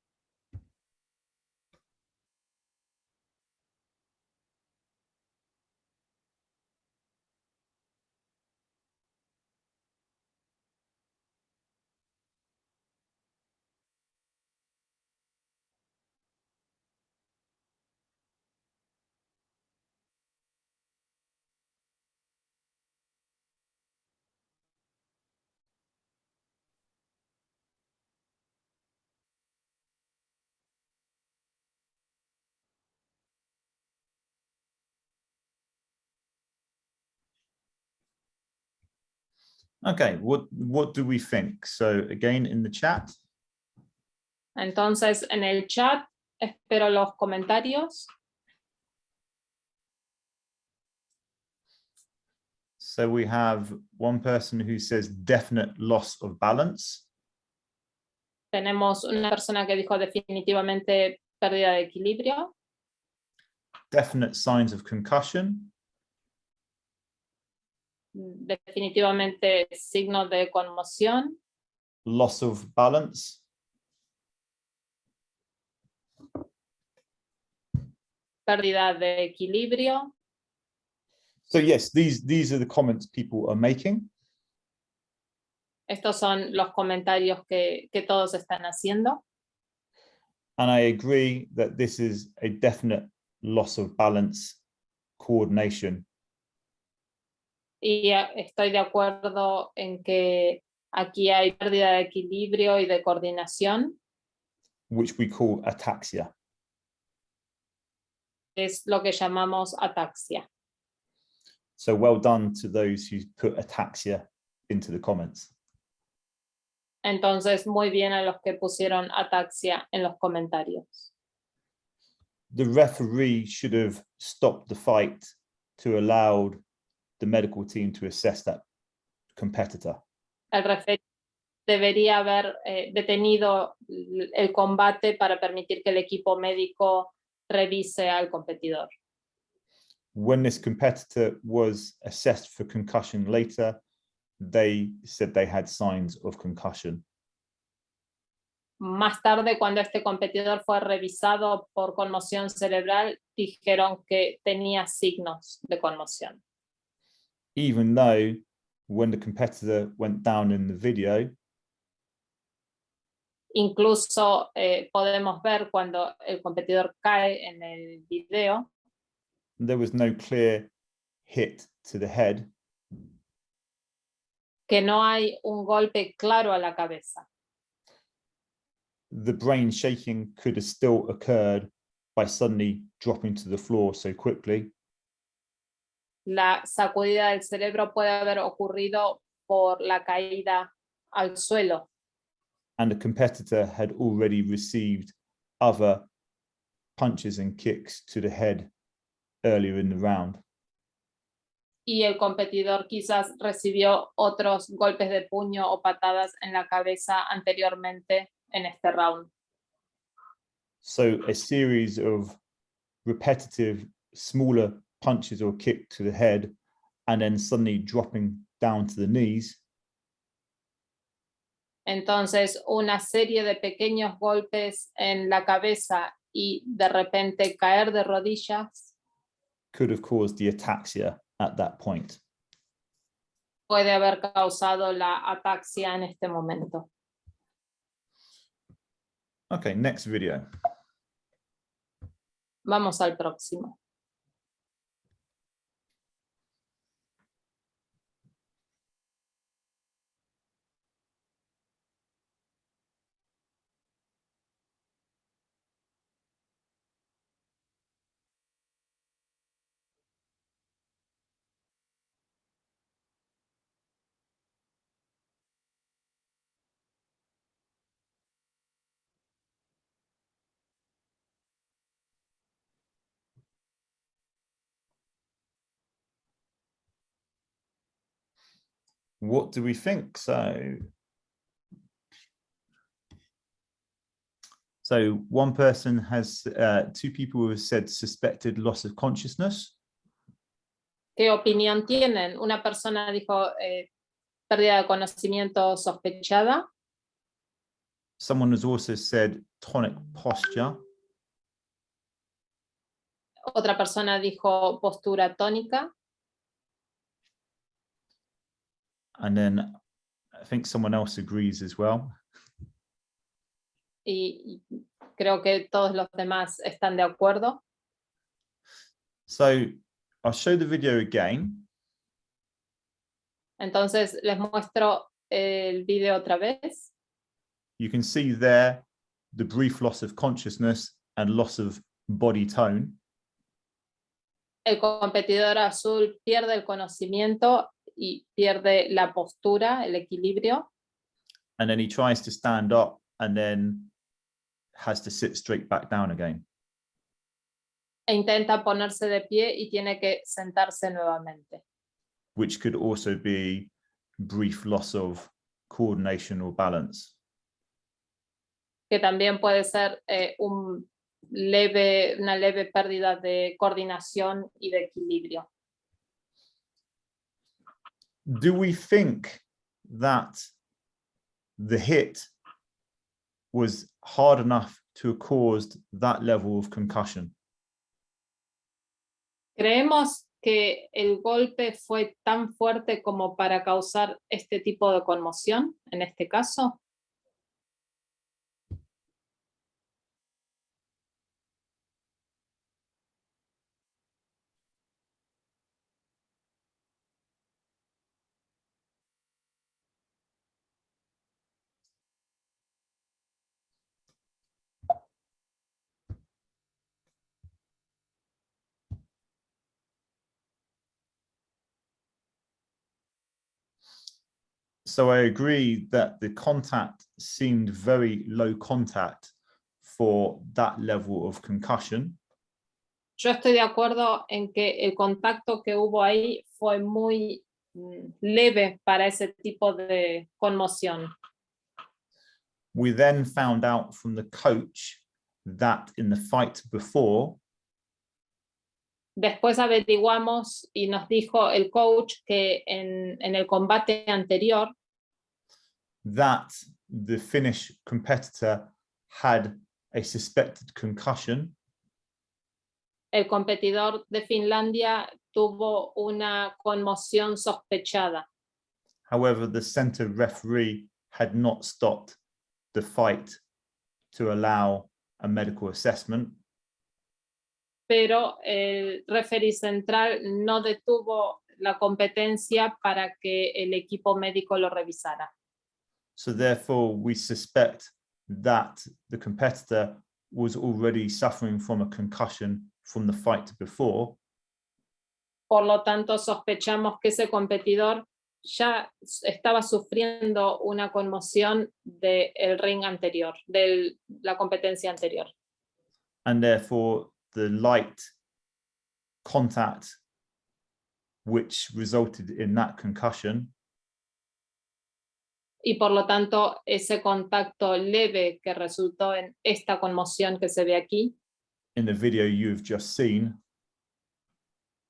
Okay, what do we think? So again, in the chat. Entonces, en el chat espero los comentarios. So we have one person who says definite loss of balance. Tenemos una persona que dijo definitivamente pérdida de equilibrio. Definite signs of concussion. Definitivamente signos de conmoción. Loss of balance. Pérdida de equilibrio. So yes, these are the comments people are making. Estos son los comentarios que todos están haciendo. And I agree that this is a definite loss of balance, coordination. Y estoy de acuerdo en que aquí hay pérdida de equilibrio y de coordinación. Which we call ataxia. Es lo que llamamos ataxia. So well done to those who put ataxia into the comments. Entonces, muy bien a los que pusieron ataxia en los comentarios. The referee should have stopped the fight to allow the medical team to assess that competitor. El referee debería haber detenido el combate para permitir que el equipo médico revise al competidor. When this competitor was assessed for concussion later, they said they had signs of concussion. Más tarde, cuando este competidor fue revisado por conmoción cerebral, dijeron que tenía signos de conmoción. Even though when the competitor went down in the video, Incluso podemos ver cuando el competidor cae en el video, there was no clear hit to the head, que no hay un golpe claro a la cabeza. the brain shaking could have still occurred by suddenly dropping to the floor so quickly. La sacudida del cerebro puede haber ocurrido por la caída al suelo. And the competitor had already received other punches and kicks to the head earlier in the round. Y el competidor quizás recibió otros golpes de puño o patadas en la cabeza anteriormente en este round. So a series of repetitive, smaller punches or kick to the head, and then suddenly dropping down to the knees, Entonces, una serie de pequeños golpes en la cabeza y de repente caer de rodillas could have caused the ataxia at that point. puede haber causado la ataxia en este momento. Okay, next video. Vamos al próximo. What do we think? So one person has, two people who have said suspected loss of consciousness. ¿Qué opinión tienen? Una persona dijo pérdida de conocimiento sospechada. Someone has also said tonic posture. Otra persona dijo postura tónica. And then I think someone else agrees as well. Y creo que todos los demás están de acuerdo. So I'll show the video again. Entonces les muestro el video otra vez. You can see there the brief loss of consciousness and loss of body tone. El competidor azul pierde el conocimiento y pierde la postura, el equilibrio. And then he tries to stand up and then has to sit straight back down again. E intenta ponerse de pie y tiene que sentarse nuevamente. Which could also be brief loss of coordination or balance. Que también puede ser una leve pérdida de coordinación y de equilibrio. Do we think that the hit was hard enough to have caused that level of concussion? ¿Creemos que el golpe fue tan fuerte como para causar este tipo de conmoción en este caso? So I agree that the contact seemed very low contact for that level of concussion. Yo estoy de acuerdo en que el contacto que hubo ahí fue muy leve para ese tipo de conmoción. We then found out from the coach that in the fight before, Después averiguamos y nos dijo el coach que en el combate anterior, that the Finnish competitor had a suspected concussion, el competidor de Finlandia tuvo una conmoción sospechada. however, the center referee had not stopped the fight to allow a medical assessment. Pero el referee central no detuvo la competencia para que el equipo médico lo revisara. So therefore, we suspect that the competitor was already suffering from a concussion from the fight before. Por lo tanto, sospechamos que ese competidor ya estaba sufriendo una conmoción del ring anterior, de la competencia anterior. And therefore, the light contact which resulted in that concussion Y por lo tanto, ese contacto leve que resultó en esta conmoción que se ve aquí, in the video you've just seen,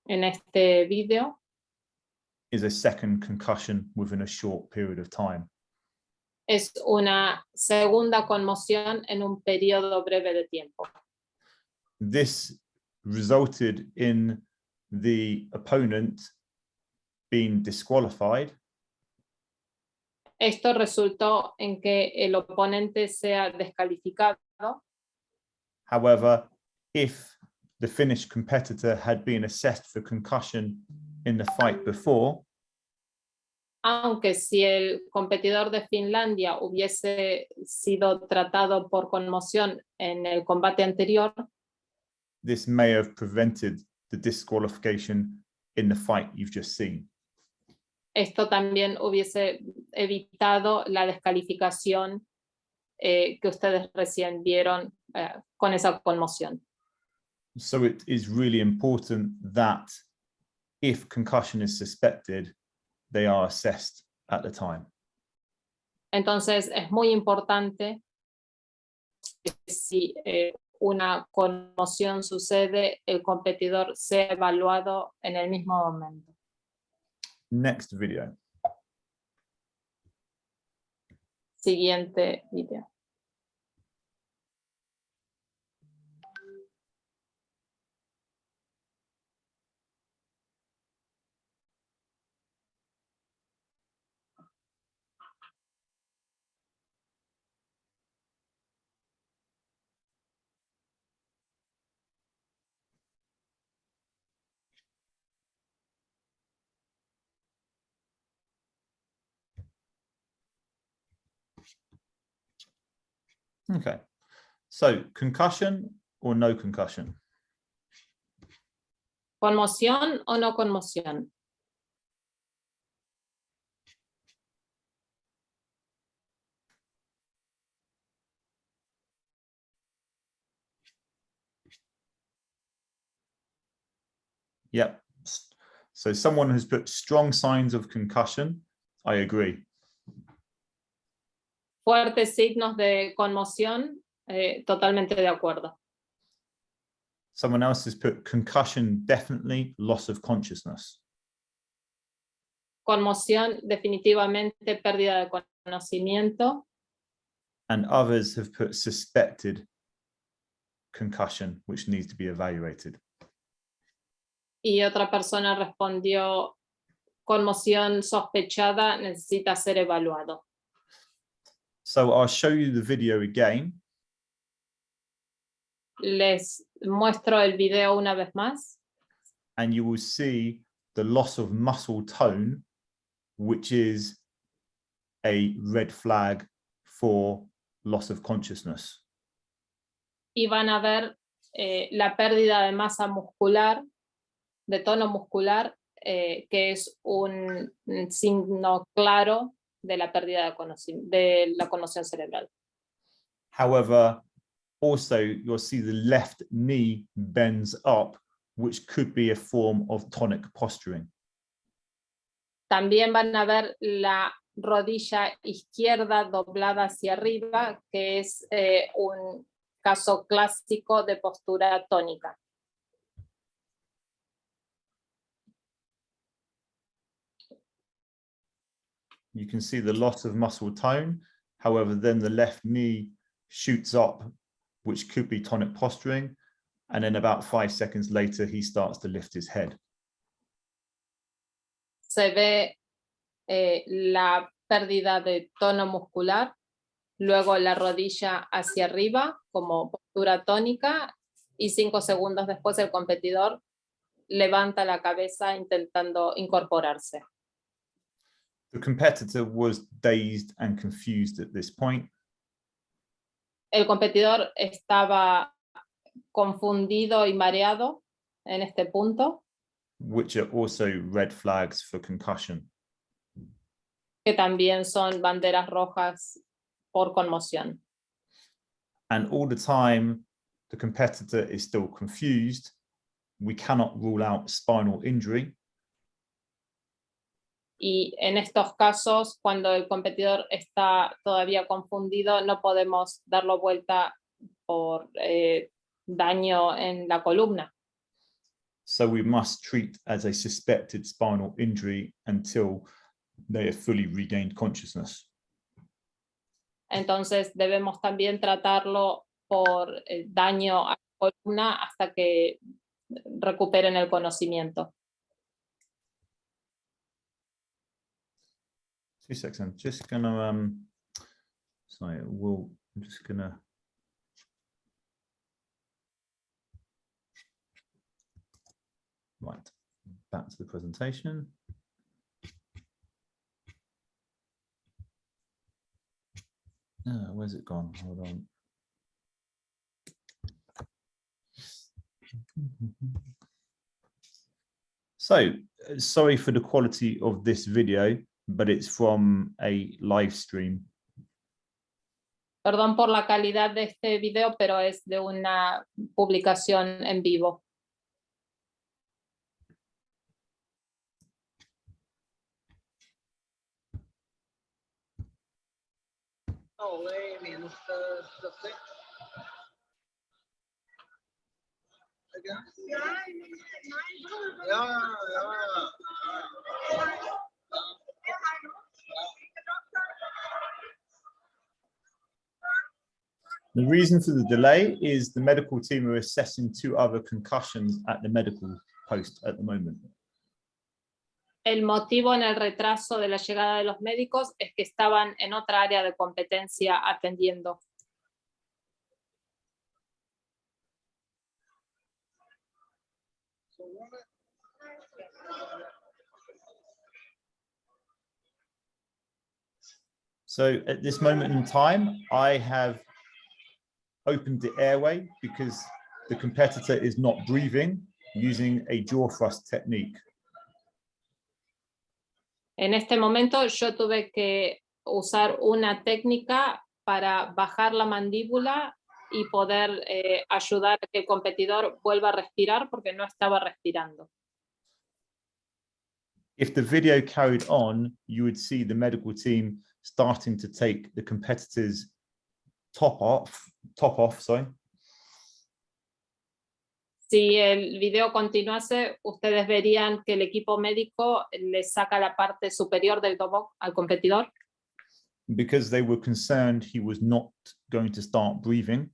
en este video, is a second concussion within a short period of time. es una segunda conmoción en un periodo breve de tiempo. This resulted in the opponent being disqualified. Esto resultó en que el oponente sea descalificado. However, if the Finnish competitor had been assessed for concussion in the fight before, Aunque si el competidor de Finlandia hubiese sido tratado por conmoción en el combate anterior, this may have prevented the disqualification in the fight you've just seen. esto también hubiese evitado la descalificación que ustedes recién vieron con esa conmoción. So it is really important that if concussion is suspected, they are assessed at the time. Entonces es muy importante que si una conmoción sucede, el competidor sea evaluado en el mismo momento. Next video. Siguiente video. Okay, so concussion or no concussion? ¿Conmoción o no conmoción? Yep. So someone has put strong signs of concussion. I agree. Fuertes signos de conmoción, totalmente de acuerdo. Someone else has put concussion, definitely loss of consciousness. Conmoción, definitivamente pérdida de conocimiento. And others have put suspected concussion, which needs to be evaluated. Y otra persona respondió, conmoción sospechada, necesita ser evaluado. So I'll show you the video again. Les muestro el video una vez más. And you will see the loss of muscle tone, which is a red flag for loss of consciousness. Y van a ver la pérdida de masa muscular, de tono muscular, que es un signo claro de la pérdida de la conmoción cerebral. However, also you'll see the left knee bends up, which could be a form of tonic posturing. También van a ver la rodilla izquierda doblada hacia arriba, que es un caso clásico de postura tónica. You can see the loss of muscle tone. However, then the left knee shoots up, which could be tonic posturing. And then about 5 seconds later, he starts to lift his head. Se ve la pérdida de tono muscular, luego la rodilla hacia arriba como postura tónica y 5 segundos después el competidor levanta la cabeza intentando incorporarse. The competitor was dazed and confused at this point. El competidor estaba confundido y mareado en este punto, Which are also red flags for concussion. que también son banderas rojas por conmoción. And all the time, the competitor is still confused. We cannot rule out spinal injury. Y en estos casos, cuando el competidor está todavía confundido, no podemos darlo vuelta por daño en la columna. So we must treat as a suspected spinal injury until they have fully regained consciousness. Entonces debemos también tratarlo por daño a la columna hasta que recuperen el conocimiento. 2 seconds. I'm just gonna sorry, I'm just gonna right back to the presentation. Where's it gone? Hold on. So sorry for the quality of this video, but it's from a live stream. Perdón por la calidad de este video, pero es de una publicación en vivo. The reason for the delay is the medical team are assessing 2 other concussions at the medical post at the moment. El motivo en el retraso de la llegada de los médicos es que estaban en otra área de competencia atendiendo. So at this moment in time, I have opened the airway because the competitor is not breathing using a jaw thrust technique. En este momento yo tuve que usar una técnica para bajar la mandíbula y poder ayudar a que el competidor vuelva a respirar porque no estaba respirando. If the video carried on, you would see the medical team starting to take the competitor's top off, sorry. Si el video continuase, ustedes verían que el equipo médico le saca la parte superior del top al competidor. Because they were concerned he was not going to start breathing.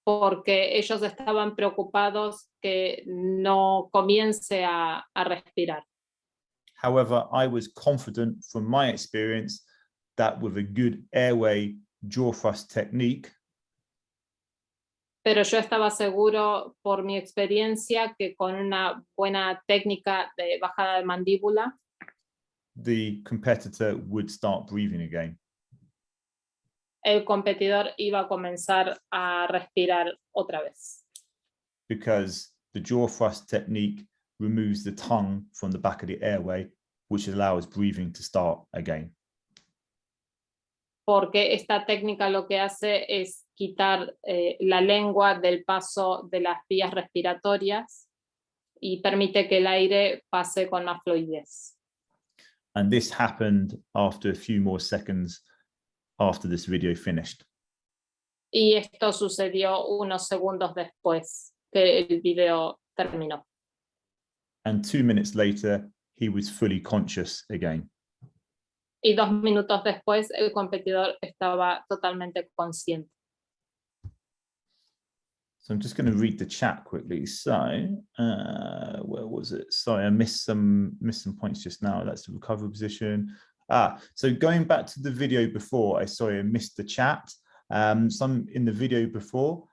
Porque ellos estaban preocupados que no comience a respirar. However, I was confident from my experience that with a good airway jaw thrust technique, pero yo estaba seguro por mi experiencia que con una buena técnica de bajada de mandíbula, the competitor would start breathing again. el competidor iba a comenzar a respirar otra vez. Because the jaw thrust technique removes the tongue from the back of the airway, which allows breathing to start again. Porque esta técnica lo que hace es quitar la lengua del paso de las vías respiratorias y permite que el aire pase con más fluidez. And this happened after a few more seconds after this video finished. Y esto sucedió unos segundos después que el video terminó. And 2 minutes later, he was fully conscious again. Y 2 minutos después el competidor estaba totalmente consciente. So I'm just going to read the chat quickly. So where was it? Sorry, I missed some points just now. That's the recovery position. So going back to the video before, I missed the chat. Some in the video before,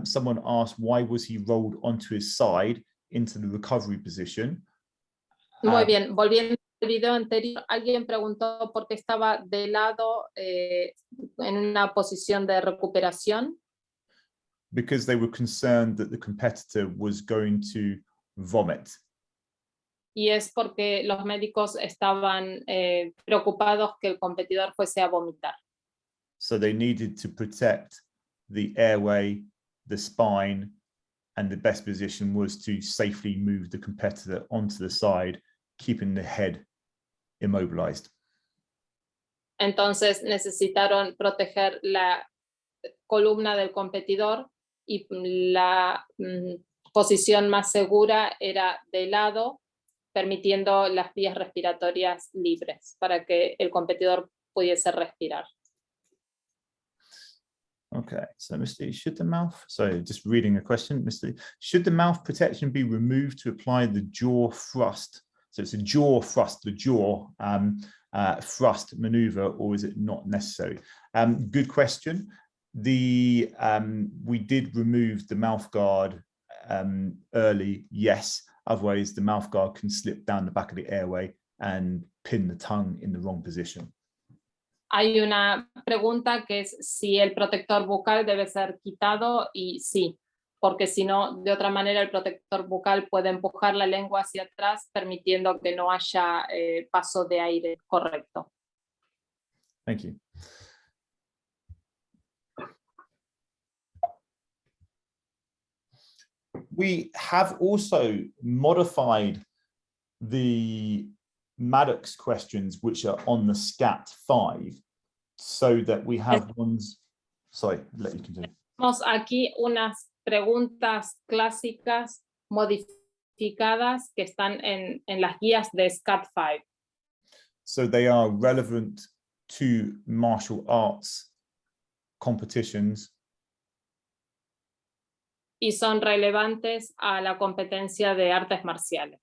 someone asked why was he rolled onto his side into the recovery position. Muy bien, volviendo al video anterior, alguien preguntó por qué estaba de lado en una posición de recuperación. Because they were concerned that the competitor was going to vomit. Y es porque los médicos estaban preocupados que el competidor fuese a vomitar. So they needed to protect the airway, the spine, and the best position was to safely move the competitor onto the side, keeping the head immobilized. Entonces necesitaron proteger la columna del competidor y la posición más segura era de lado, permitiendo las vías respiratorias libres para que el competidor pudiese respirar. Okay, so Mr. Should the mouth, sorry, just reading a question, Mr. Should the mouth protection be removed to apply the jaw thrust? So it's a jaw thrust, the jaw thrust maneuver, or is it not necessary? Good question. We did remove the mouth guard early, yes. Otherwise, the mouth guard can slip down the back of the airway and pin the tongue in the wrong position. Hay una pregunta que es si el protector bucal debe ser quitado y sí, porque si no, de otra manera el protector bucal puede empujar la lengua hacia atrás, permitiendo que no haya paso de aire correcto. Thank you. We have also modified the Maddox questions, which are on the Scat 5, so that we have ones. Sorry, let you continue. Tenemos aquí unas preguntas clásicas modificadas que están en las guías de Scat 5. So they are relevant to martial arts competitions. Y son relevantes a la competencia de artes marciales.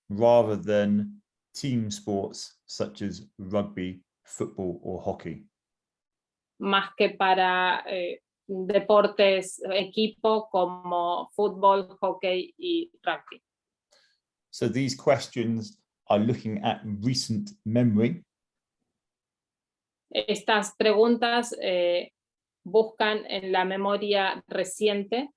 Rather than team sports such as rugby, football, or hockey. Más que para deportes equipo como fútbol, hockey y rugby. So these questions are looking at recent memory. Estas preguntas buscan en la memoria reciente.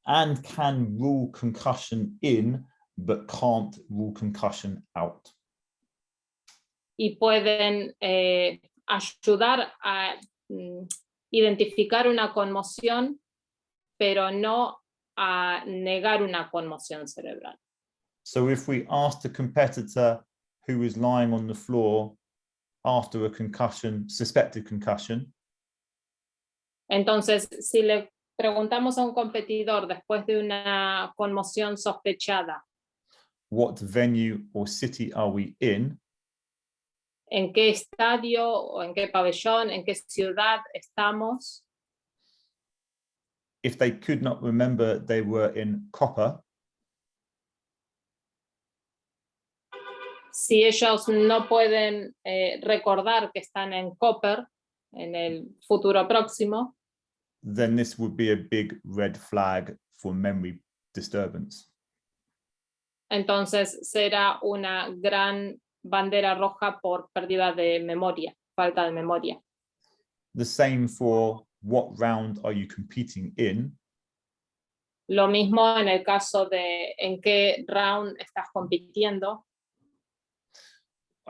And can rule concussion in, but can't rule concussion out. Y pueden ayudar a identificar una conmoción, pero no a negar una conmoción cerebral. So if we asked a competitor who was lying on the floor after a concussion, suspected concussion. Entonces, si le preguntamos a un competidor después de una conmoción sospechada, what venue or city are we in? ¿en qué estadio o en qué pabellón, en qué ciudad estamos? If they could not remember they were in copper. Si ellos no pueden recordar que están en Copper, en el futuro próximo, then this would be a big red flag for memory disturbance. Entonces será una gran bandera roja por pérdida de memoria, falta de memoria. The same for what round are you competing in? Lo mismo en el caso de en qué round estás compitiendo.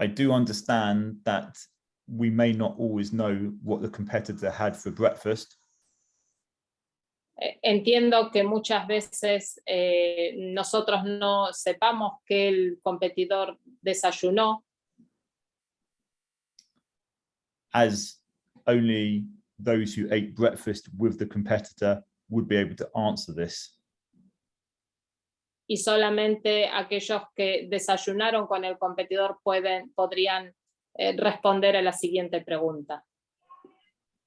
I do understand that we may not always know what the competitor had for breakfast. Entiendo que muchas veces nosotros no sepamos que el competidor desayunó, as only those who ate breakfast with the competitor would be able to answer this. y solamente aquellos que desayunaron con el competidor podrían responder a la siguiente pregunta.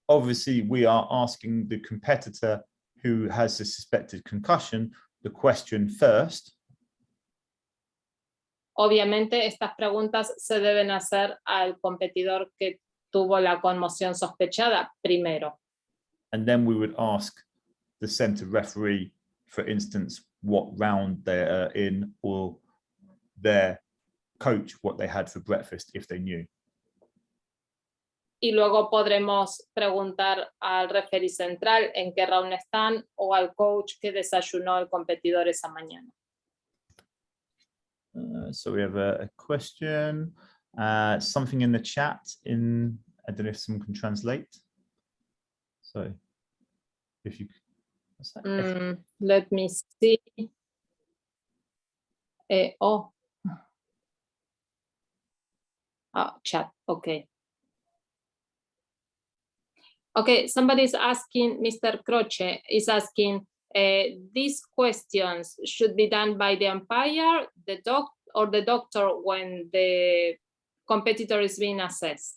Obviously, we are asking the competitor who has a suspected concussion the question first. Obviamente, estas preguntas se deben hacer al competidor que tuvo la conmoción sospechada primero. And then we would ask the center referee, for instance, what round they are in, or their coach what they had for breakfast if they knew. Y luego podremos preguntar al referee central en qué round están o al coach que desayunó el competidor esa mañana. So we have a question, something in the chat I don't know if someone can translate. So if you, what's that? Let me see. Chat, okay. Okay, somebody's asking, Mr. Croce is asking, these questions should be done by the umpire, the doctor when the competitor is being assessed?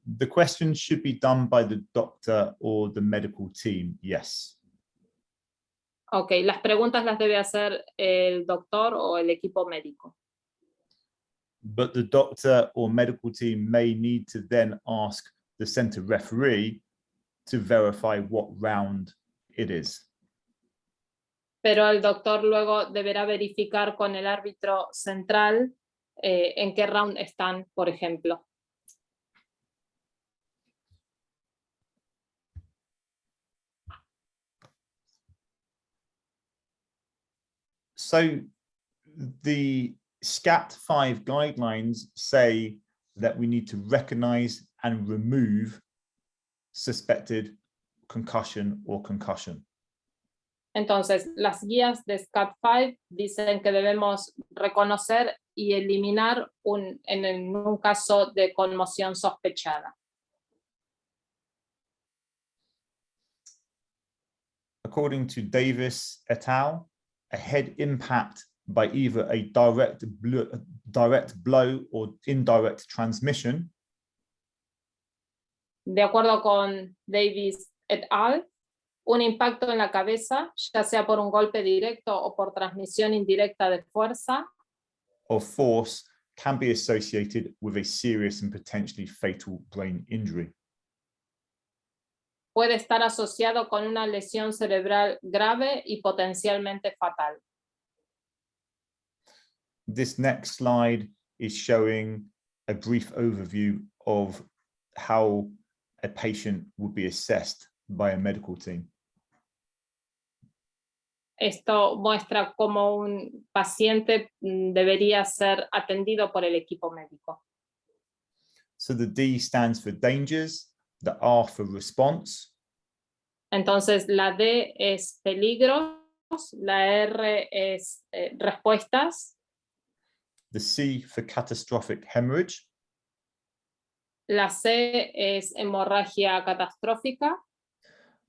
The question should be done by the doctor or the medical team, yes. Okay, las preguntas las debe hacer el doctor o el equipo médico. But the doctor or medical team may need to then ask the center referee to verify what round it is. Pero el doctor luego deberá verificar con el árbitro central en qué round están, por ejemplo. So the Scat 5 guidelines say that we need to recognize and remove suspected concussion or concussion. Entonces, las guías de Scat 5 dicen que debemos reconocer y eliminar en un caso de conmoción sospechada. According to Davis et al., a head impact by either a direct blow or indirect transmission. De acuerdo con Davis et al., un impacto en la cabeza, ya sea por un golpe directo o por transmisión indirecta de fuerza, or force can be associated with a serious and potentially fatal brain injury. puede estar asociado con una lesión cerebral grave y potencialmente fatal. This next slide is showing a brief overview of how a patient would be assessed by a medical team. Esto muestra cómo un paciente debería ser atendido por el equipo médico. So the D stands for dangers, the R for response, Entonces la D es peligros, la R es respuestas, the C for catastrophic hemorrhage, la C es hemorragia catastrófica,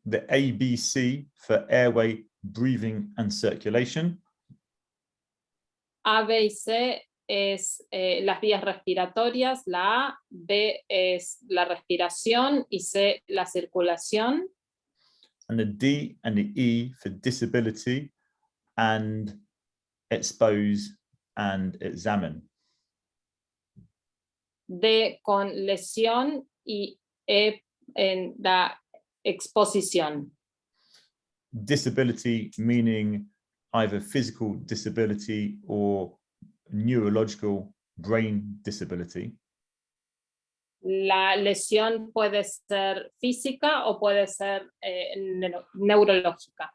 the ABC for airway, breathing and circulation, A, B y C es las vías respiratorias, la A, B es la respiración y C la circulación. and the D and the E for disability and expose and examine. D con lesión y E en la exposición. Disability meaning either physical disability or neurological brain disability. La lesión puede ser física o puede ser neurológica.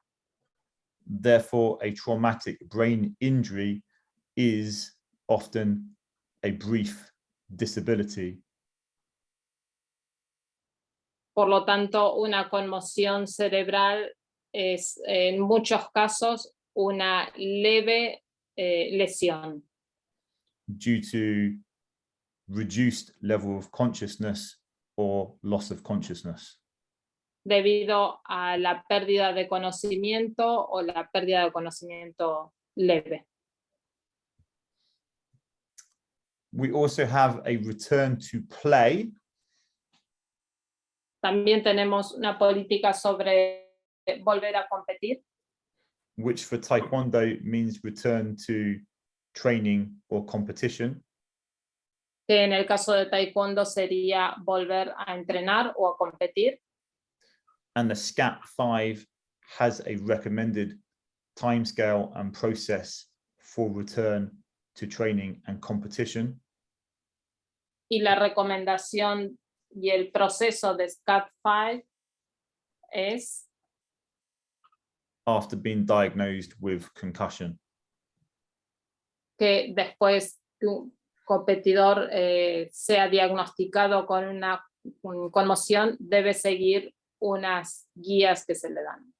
Therefore, a traumatic brain injury is often a brief disability Por lo tanto, una conmoción cerebral es en muchos casos una leve lesión, due to reduced level of consciousness or loss of consciousness. debido a la pérdida de conocimiento o la pérdida de conocimiento leve. We also have a return to play, También tenemos una política sobre volver a competir, which for Taekwondo means return to training or competition. que en el caso de Taekwondo sería volver a entrenar o a competir. And the Scat 5 has a recommended timescale and process for return to training and competition. Y la recomendación y el proceso de Scat 5 es After being diagnosed with concussion. que después que un competidor sea diagnosticado con una conmoción, debe seguir unas guías que se le dan.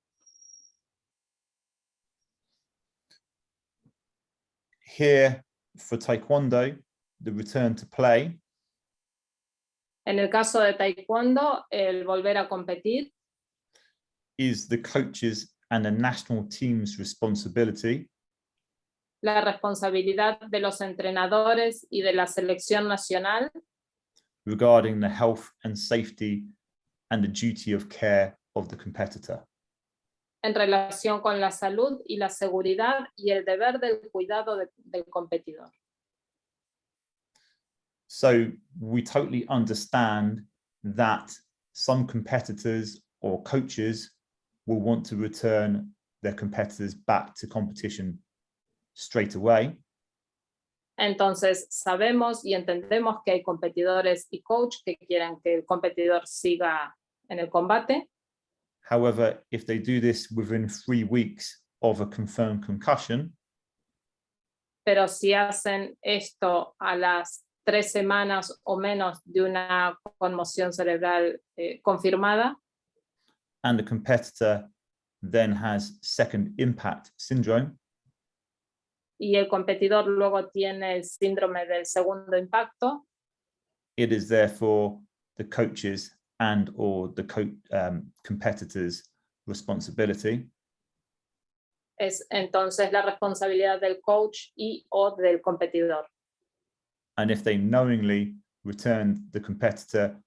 Here for Taekwondo, the return to play En el caso de Taekwondo, el volver a competir is the coaches and the national team's responsibility, la responsabilidad de los entrenadores y de la selección nacional regarding the health and safety and the duty of care of the competitor. en relación con la salud y la seguridad y el deber del cuidado del competidor. So we totally understand that some competitors or coaches will want to return their competitors back to competition straight away. Entonces sabemos y entendemos que hay competidores y coach que quieren que el competidor siga en el combate. However, if they do this within 3 weeks of a confirmed concussion, Pero si hacen esto a las 3 semanas o menos de una conmoción cerebral confirmada, and the competitor then has second impact syndrome, y el competidor luego tiene el síndrome del segundo impacto, it is therefore the coaches and or the competitor's responsibility es entonces la responsabilidad del coach y o del competidor. and if they knowingly return the competitor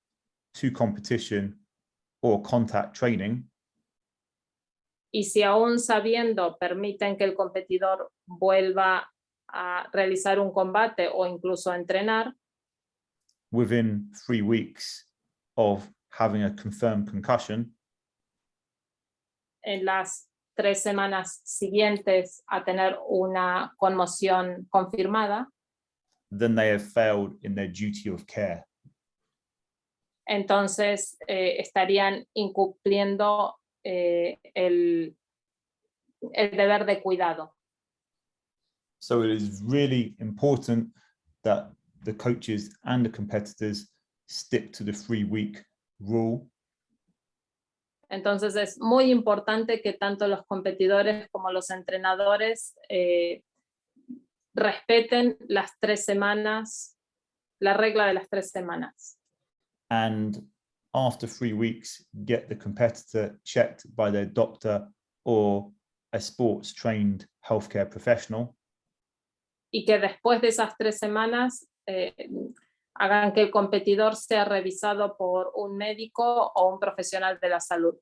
to competition or contact training, Y si aún sabiendo permiten que el competidor vuelva a realizar un combate o incluso a entrenar, within 3 weeks of having a confirmed concussion, en las 3 semanas siguientes a tener una conmoción confirmada, then they have failed in their duty of care. entonces estarían incumpliendo el deber de cuidado. So it is really important that the coaches and the competitors stick to the 3-week rule. Entonces es muy importante que tanto los competidores como los entrenadores respeten las 3 semanas, la regla de las 3 semanas. And after 3 weeks, get the competitor checked by their doctor or a sports trained healthcare professional. Y que después de esas 3 semanas hagan que el competidor sea revisado por un médico o un profesional de la salud.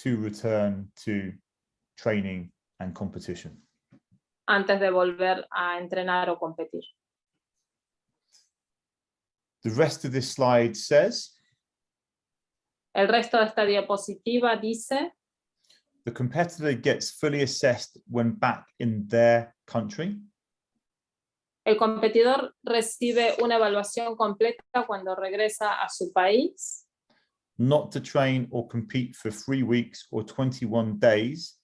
To return to training and competition. Antes de volver a entrenar o competir. The rest of this slide says, El resto de esta diapositiva dice, the competitor gets fully assessed when back in their country. el competidor recibe una evaluación completa cuando regresa a su país, Not to train or compete for 3 weeks or 21 days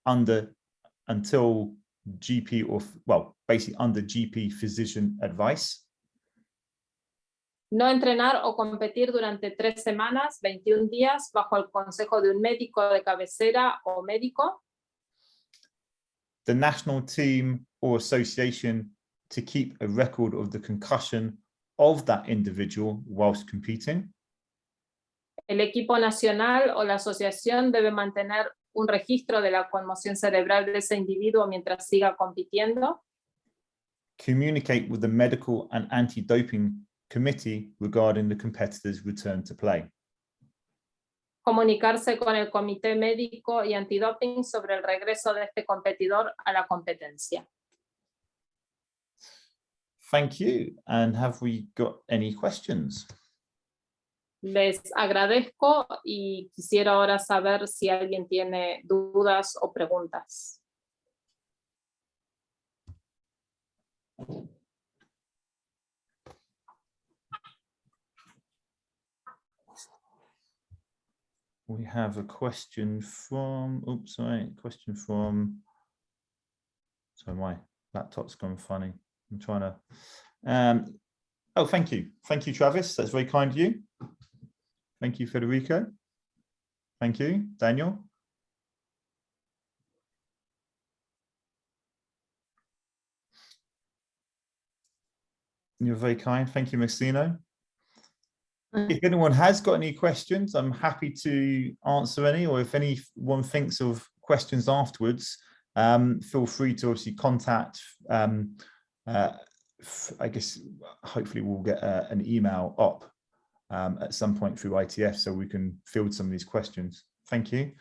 until GP or, well, basically under GP physician advice. No entrenar o competir durante 3 semanas, 21 días, bajo el consejo de un médico de cabecera o médico. The national team or association to keep a record of the concussion of that individual whilst competing. El equipo nacional o la asociación debe mantener un registro de la conmoción cerebral de ese individuo mientras siga compitiendo. Communicate with the medical and anti-doping committee regarding the competitor's return to play. Comunicarse con el comité médico y antidoping sobre el regreso de este competidor a la competencia. Thank you. And have we got any questions? Les agradezco y quisiera ahora saber si alguien tiene dudas o preguntas. We have a question from, sorry, my laptop's gone funny. I'm trying to, oh, thank you. Thank you, Travis. That's very kind of you. Thank you, Federico. Thank you, Daniel. You're very kind. Thank you, Messino. If anyone has got any questions, I'm happy to answer any, or if anyone thinks of questions afterwards, feel free to obviously contact, I guess, hopefully we'll get an email up at some point through ITF so we can field some of these questions. Thank you.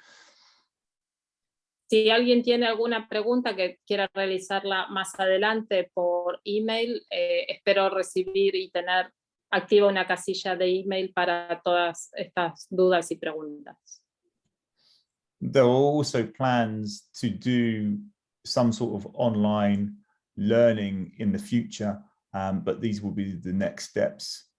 Si alguien tiene alguna pregunta que quiera realizarla más adelante por email, espero recibir y tener activa una casilla de email para todas estas dudas y preguntas. There are also plans to do some sort of online learning in the future, but these will be the next steps.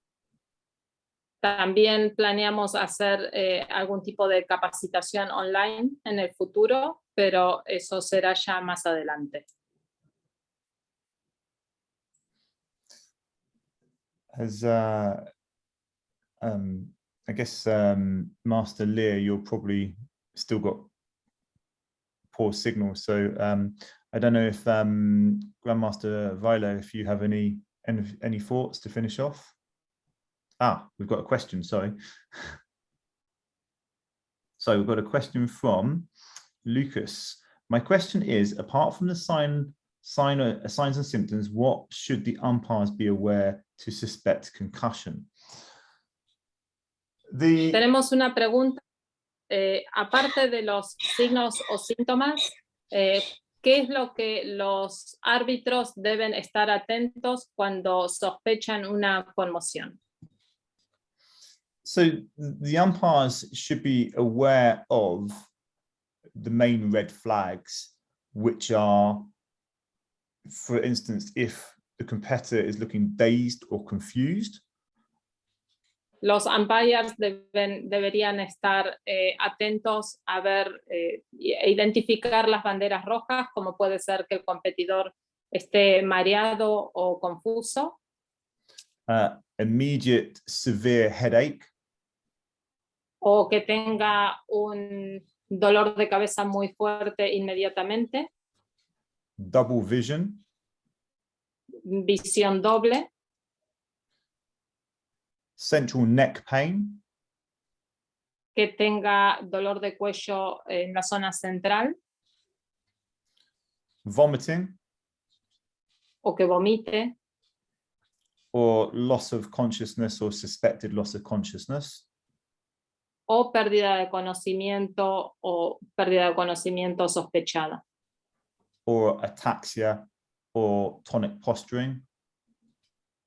También planeamos hacer algún tipo de capacitación online en el futuro, pero eso será ya más adelante. As I guess Master Lear, you're probably still got poor signal, so I don't know if Grandmaster Vilo, if you have any thoughts to finish off. We've got a question, sorry. So we've got a question from Lucas. My question is, apart from the signs and symptoms, what should the umpires be aware to suspect concussion? Tenemos una pregunta. Aparte de los signos o síntomas, ¿qué es lo que los árbitros deben estar atentos cuando sospechan una conmoción? So the umpires should be aware of the main red flags, which are, for instance, if the competitor is looking dazed or confused. Los umpires deberían estar atentos a ver e identificar las banderas rojas, como puede ser que el competidor esté mareado o confuso. Immediate severe headache. O que tenga un dolor de cabeza muy fuerte inmediatamente. Double vision. Visión doble. Central neck pain. Que tenga dolor de cuello en la zona central. Vomiting. O que vomite. Or loss of consciousness or suspected loss of consciousness. O pérdida de conocimiento o pérdida de conocimiento sospechada. Or ataxia or tonic posturing.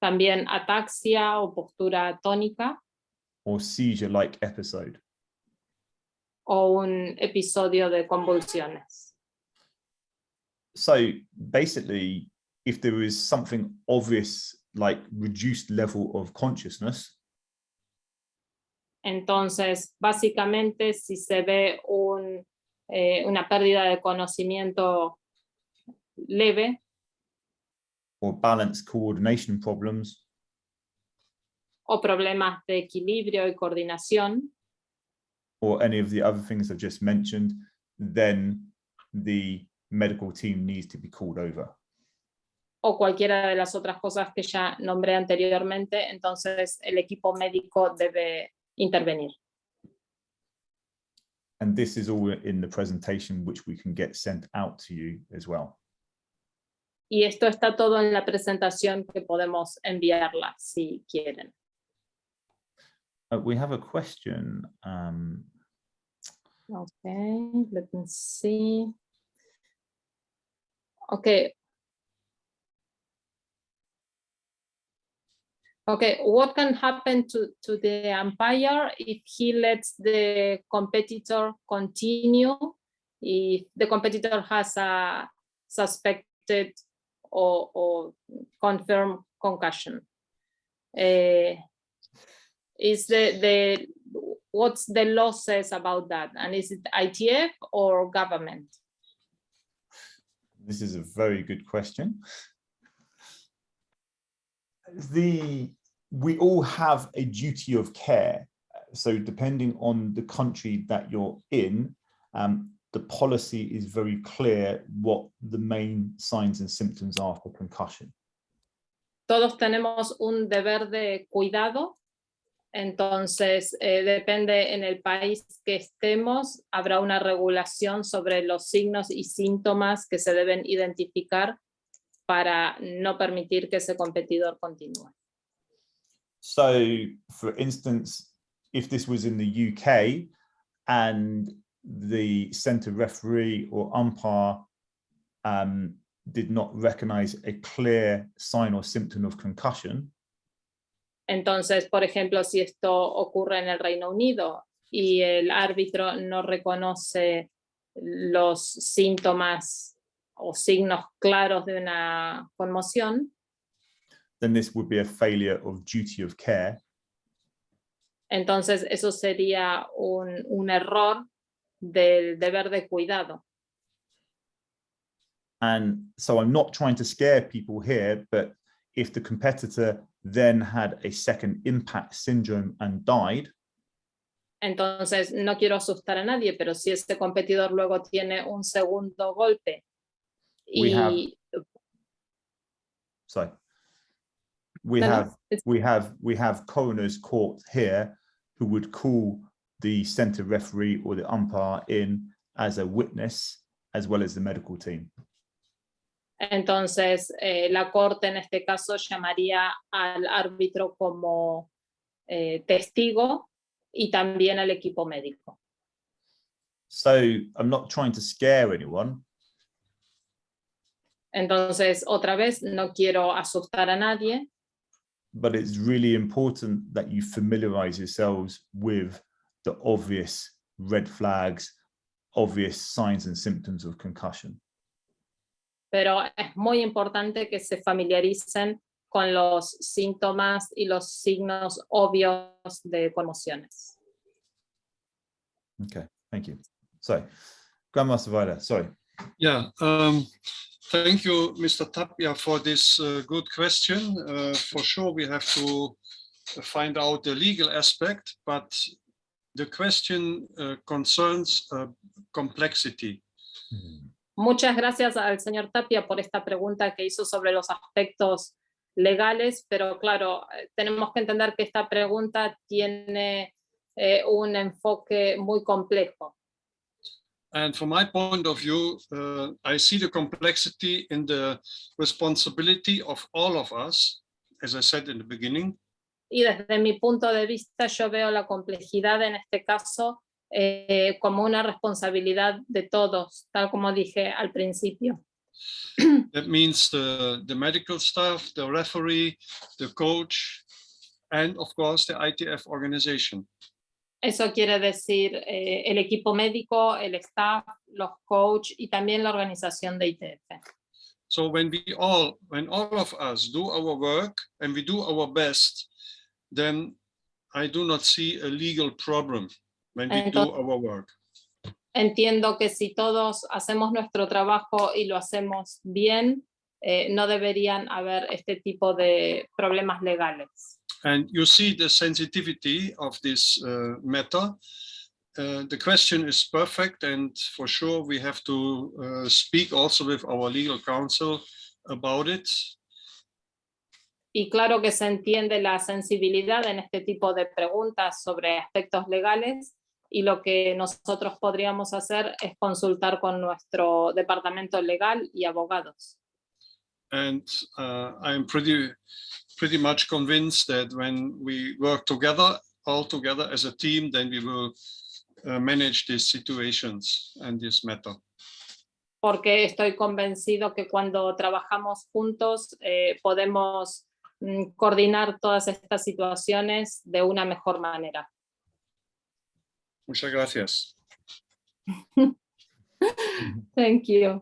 También ataxia o postura tónica. Or seizure-like episode. O un episodio de convulsiones. So basically, if there is something obvious like reduced level of consciousness, entonces básicamente si se ve una pérdida de conocimiento leve, or balance coordination problems, o problemas de equilibrio y coordinación, or any of the other things I've just mentioned, then the medical team needs to be called over. o cualquiera de las otras cosas que ya nombré anteriormente, entonces el equipo médico debe intervenir. And this is all in the presentation, which we can get sent out to you as well. Y esto está todo en la presentación que podemos enviarla si quieren. We have a question. Okay, let me see. Okay. Okay, what can happen to the umpire if he lets the competitor continue, if the competitor has a suspected or confirmed concussion? Is what's the law says about that? And is it ITF or government? This is a very good question. We all have a duty of care. So depending on the country that you're in, the policy is very clear what the main signs and symptoms are for concussion. Todos tenemos un deber de cuidado, entonces depende en el país que estemos, habrá una regulación sobre los signos y síntomas que se deben identificar para no permitir que ese competidor continúe. So, for instance, if this was in the UK and the centre referee or umpire did not recognize a clear sign or symptom of concussion. Entonces, por ejemplo, si esto ocurre en el Reino Unido y el árbitro no reconoce los síntomas o signos claros de una conmoción, then this would be a failure of duty of care. Entonces eso sería un error del deber de cuidado. And so I'm not trying to scare people here, but if the competitor then had a second impact syndrome and died, entonces no quiero asustar a nadie, pero si este competidor luego tiene un segundo golpe y we have coroners court here who would call the center referee or the umpire in as a witness as well as the medical team. Entonces la corte en este caso llamaría al árbitro como testigo y también al equipo médico. So I'm not trying to scare anyone. Entonces otra vez no quiero asustar a nadie. But it's really important that you familiarize yourselves with the obvious red flags, obvious signs and symptoms of concussion. Pero es muy importante que se familiaricen con los síntomas y los signos obvios de conmociones. Okay, thank you. So, Grandmaster Weiler, sorry. Yeah, thank you, Mr. Tapia, for this good question. For sure, we have to find out the legal aspect, but the question concerns complexity. Muchas gracias al señor Tapia por esta pregunta que hizo sobre los aspectos legales, pero claro, tenemos que entender que esta pregunta tiene un enfoque muy complejo. And from my point of view, I see the complexity in the responsibility of all of us, as I said in the beginning. Y desde mi punto de vista, yo veo la complejidad en este caso como una responsabilidad de todos, tal como dije al principio. That means the medical staff, the referee, the coach, and of course the ITF organization. Eso quiere decir el equipo médico, el staff, los coaches y también la organización de ITF. So when all of us do our work and we do our best, then I do not see a legal problem when we do our work. Entiendo que si todos hacemos nuestro trabajo y lo hacemos bien, no deberían haber este tipo de problemas legales. And you see the sensitivity of this matter. The question is perfect, and for sure we have to speak also with our legal counsel about it. Y claro que se entiende la sensibilidad en este tipo de preguntas sobre aspectos legales, y lo que nosotros podríamos hacer es consultar con nuestro departamento legal y abogados. And I'm pretty much convinced that when we work together, all together as a team, then we will manage these situations and this matter. Porque estoy convencido que cuando trabajamos juntos podemos coordinar todas estas situaciones de una mejor manera. Muchas gracias. Thank you.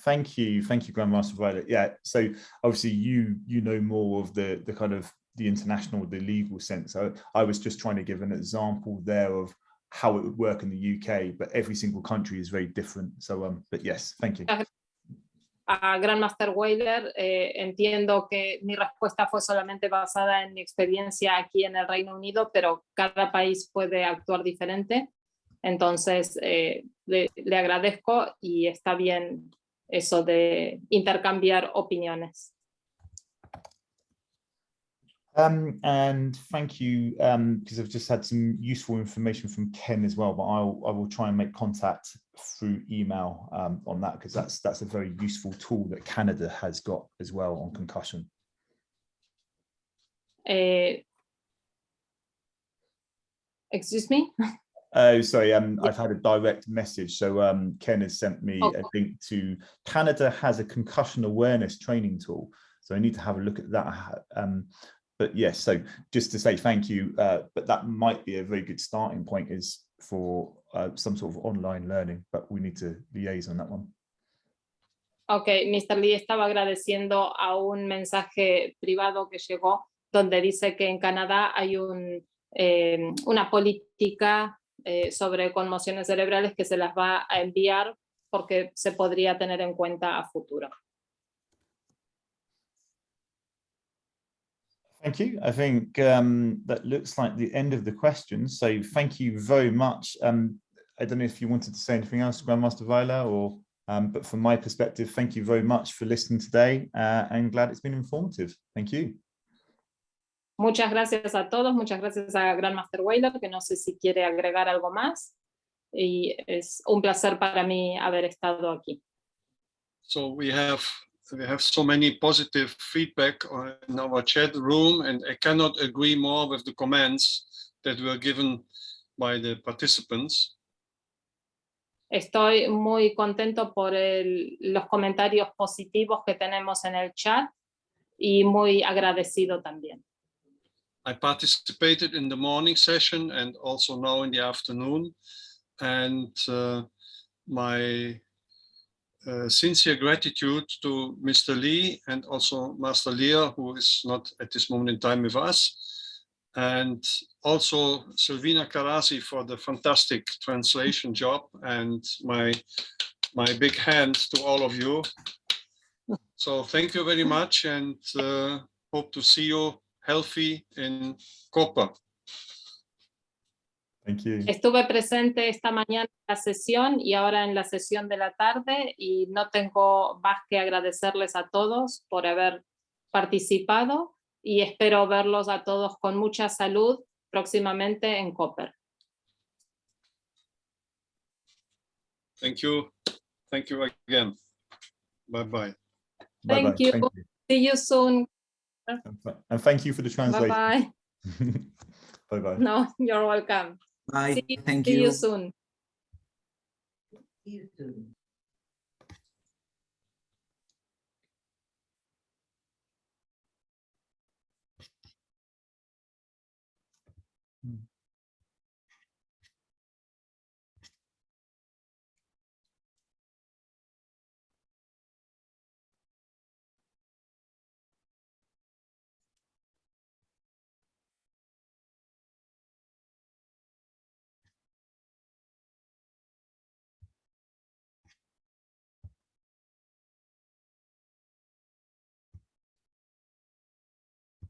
Thank you, Grandmaster Violet. Yeah, so obviously you know more of the kind of the international, the legal sense. I was just trying to give an example there of how it would work in the UK, but every single country is very different. So, but yes, thank you. A Grandmaster Weiler, entiendo que mi respuesta fue solamente basada en mi experiencia aquí en el Reino Unido, pero cada país puede actuar diferente. Entonces, le agradezco y está bien eso de intercambiar opiniones. And thank you, because I've just had some useful information from Ken as well, but I will try and make contact through email on that, because that's a very useful tool that Canada has got as well on concussion. Excuse me? Oh, sorry, I've had a direct message. So Ken has sent me a link to Canada has a concussion awareness training tool. So I need to have a look at that. But yes, so just to say thank you, but that might be a very good starting point is for some sort of online learning, but we need to liaise on that one. Ok, Mr. Lee estaba agradeciendo a un mensaje privado que llegó donde dice que en Canadá hay una política sobre conmociones cerebrales que se las va a enviar porque se podría tener en cuenta a futuro. Thank you. I think that looks like the end of the questions. So thank you very much. I don't know if you wanted to say anything else, Grandmaster Weiler, or but from my perspective, thank you very much for listening today, and glad it's been informative. Thank you. Muchas gracias a todos, muchas gracias a Grandmaster Weiler, que no sé si quiere agregar algo más, y es un placer para mí haber estado aquí. So we have so many positive feedback in our chat room, and I cannot agree more with the comments that were given by the participants. Estoy muy contento por los comentarios positivos que tenemos en el chat y muy agradecido también. I participated in the morning session and also now in the afternoon, and my sincere gratitude to Mr. Lee and also Master Lear, who is not at this moment in time with us, and also Silvina Karasi for the fantastic translation job, and my big hand to all of you. So thank you very much, and hope to see you healthy in Copa. Thank you. Estuve presente esta mañana en la sesión y ahora en la sesión de la tarde, y no tengo más que agradecerles a todos por haber participado y espero verlos a todos con mucha salud próximamente en Copper. Thank you. Thank you again. Bye-bye. Thank you. Thank you. See you soon. And thank you for the translation. Bye-bye. Bye-bye. No, you're welcome. Bye. Thank See you. you soon. See you soon.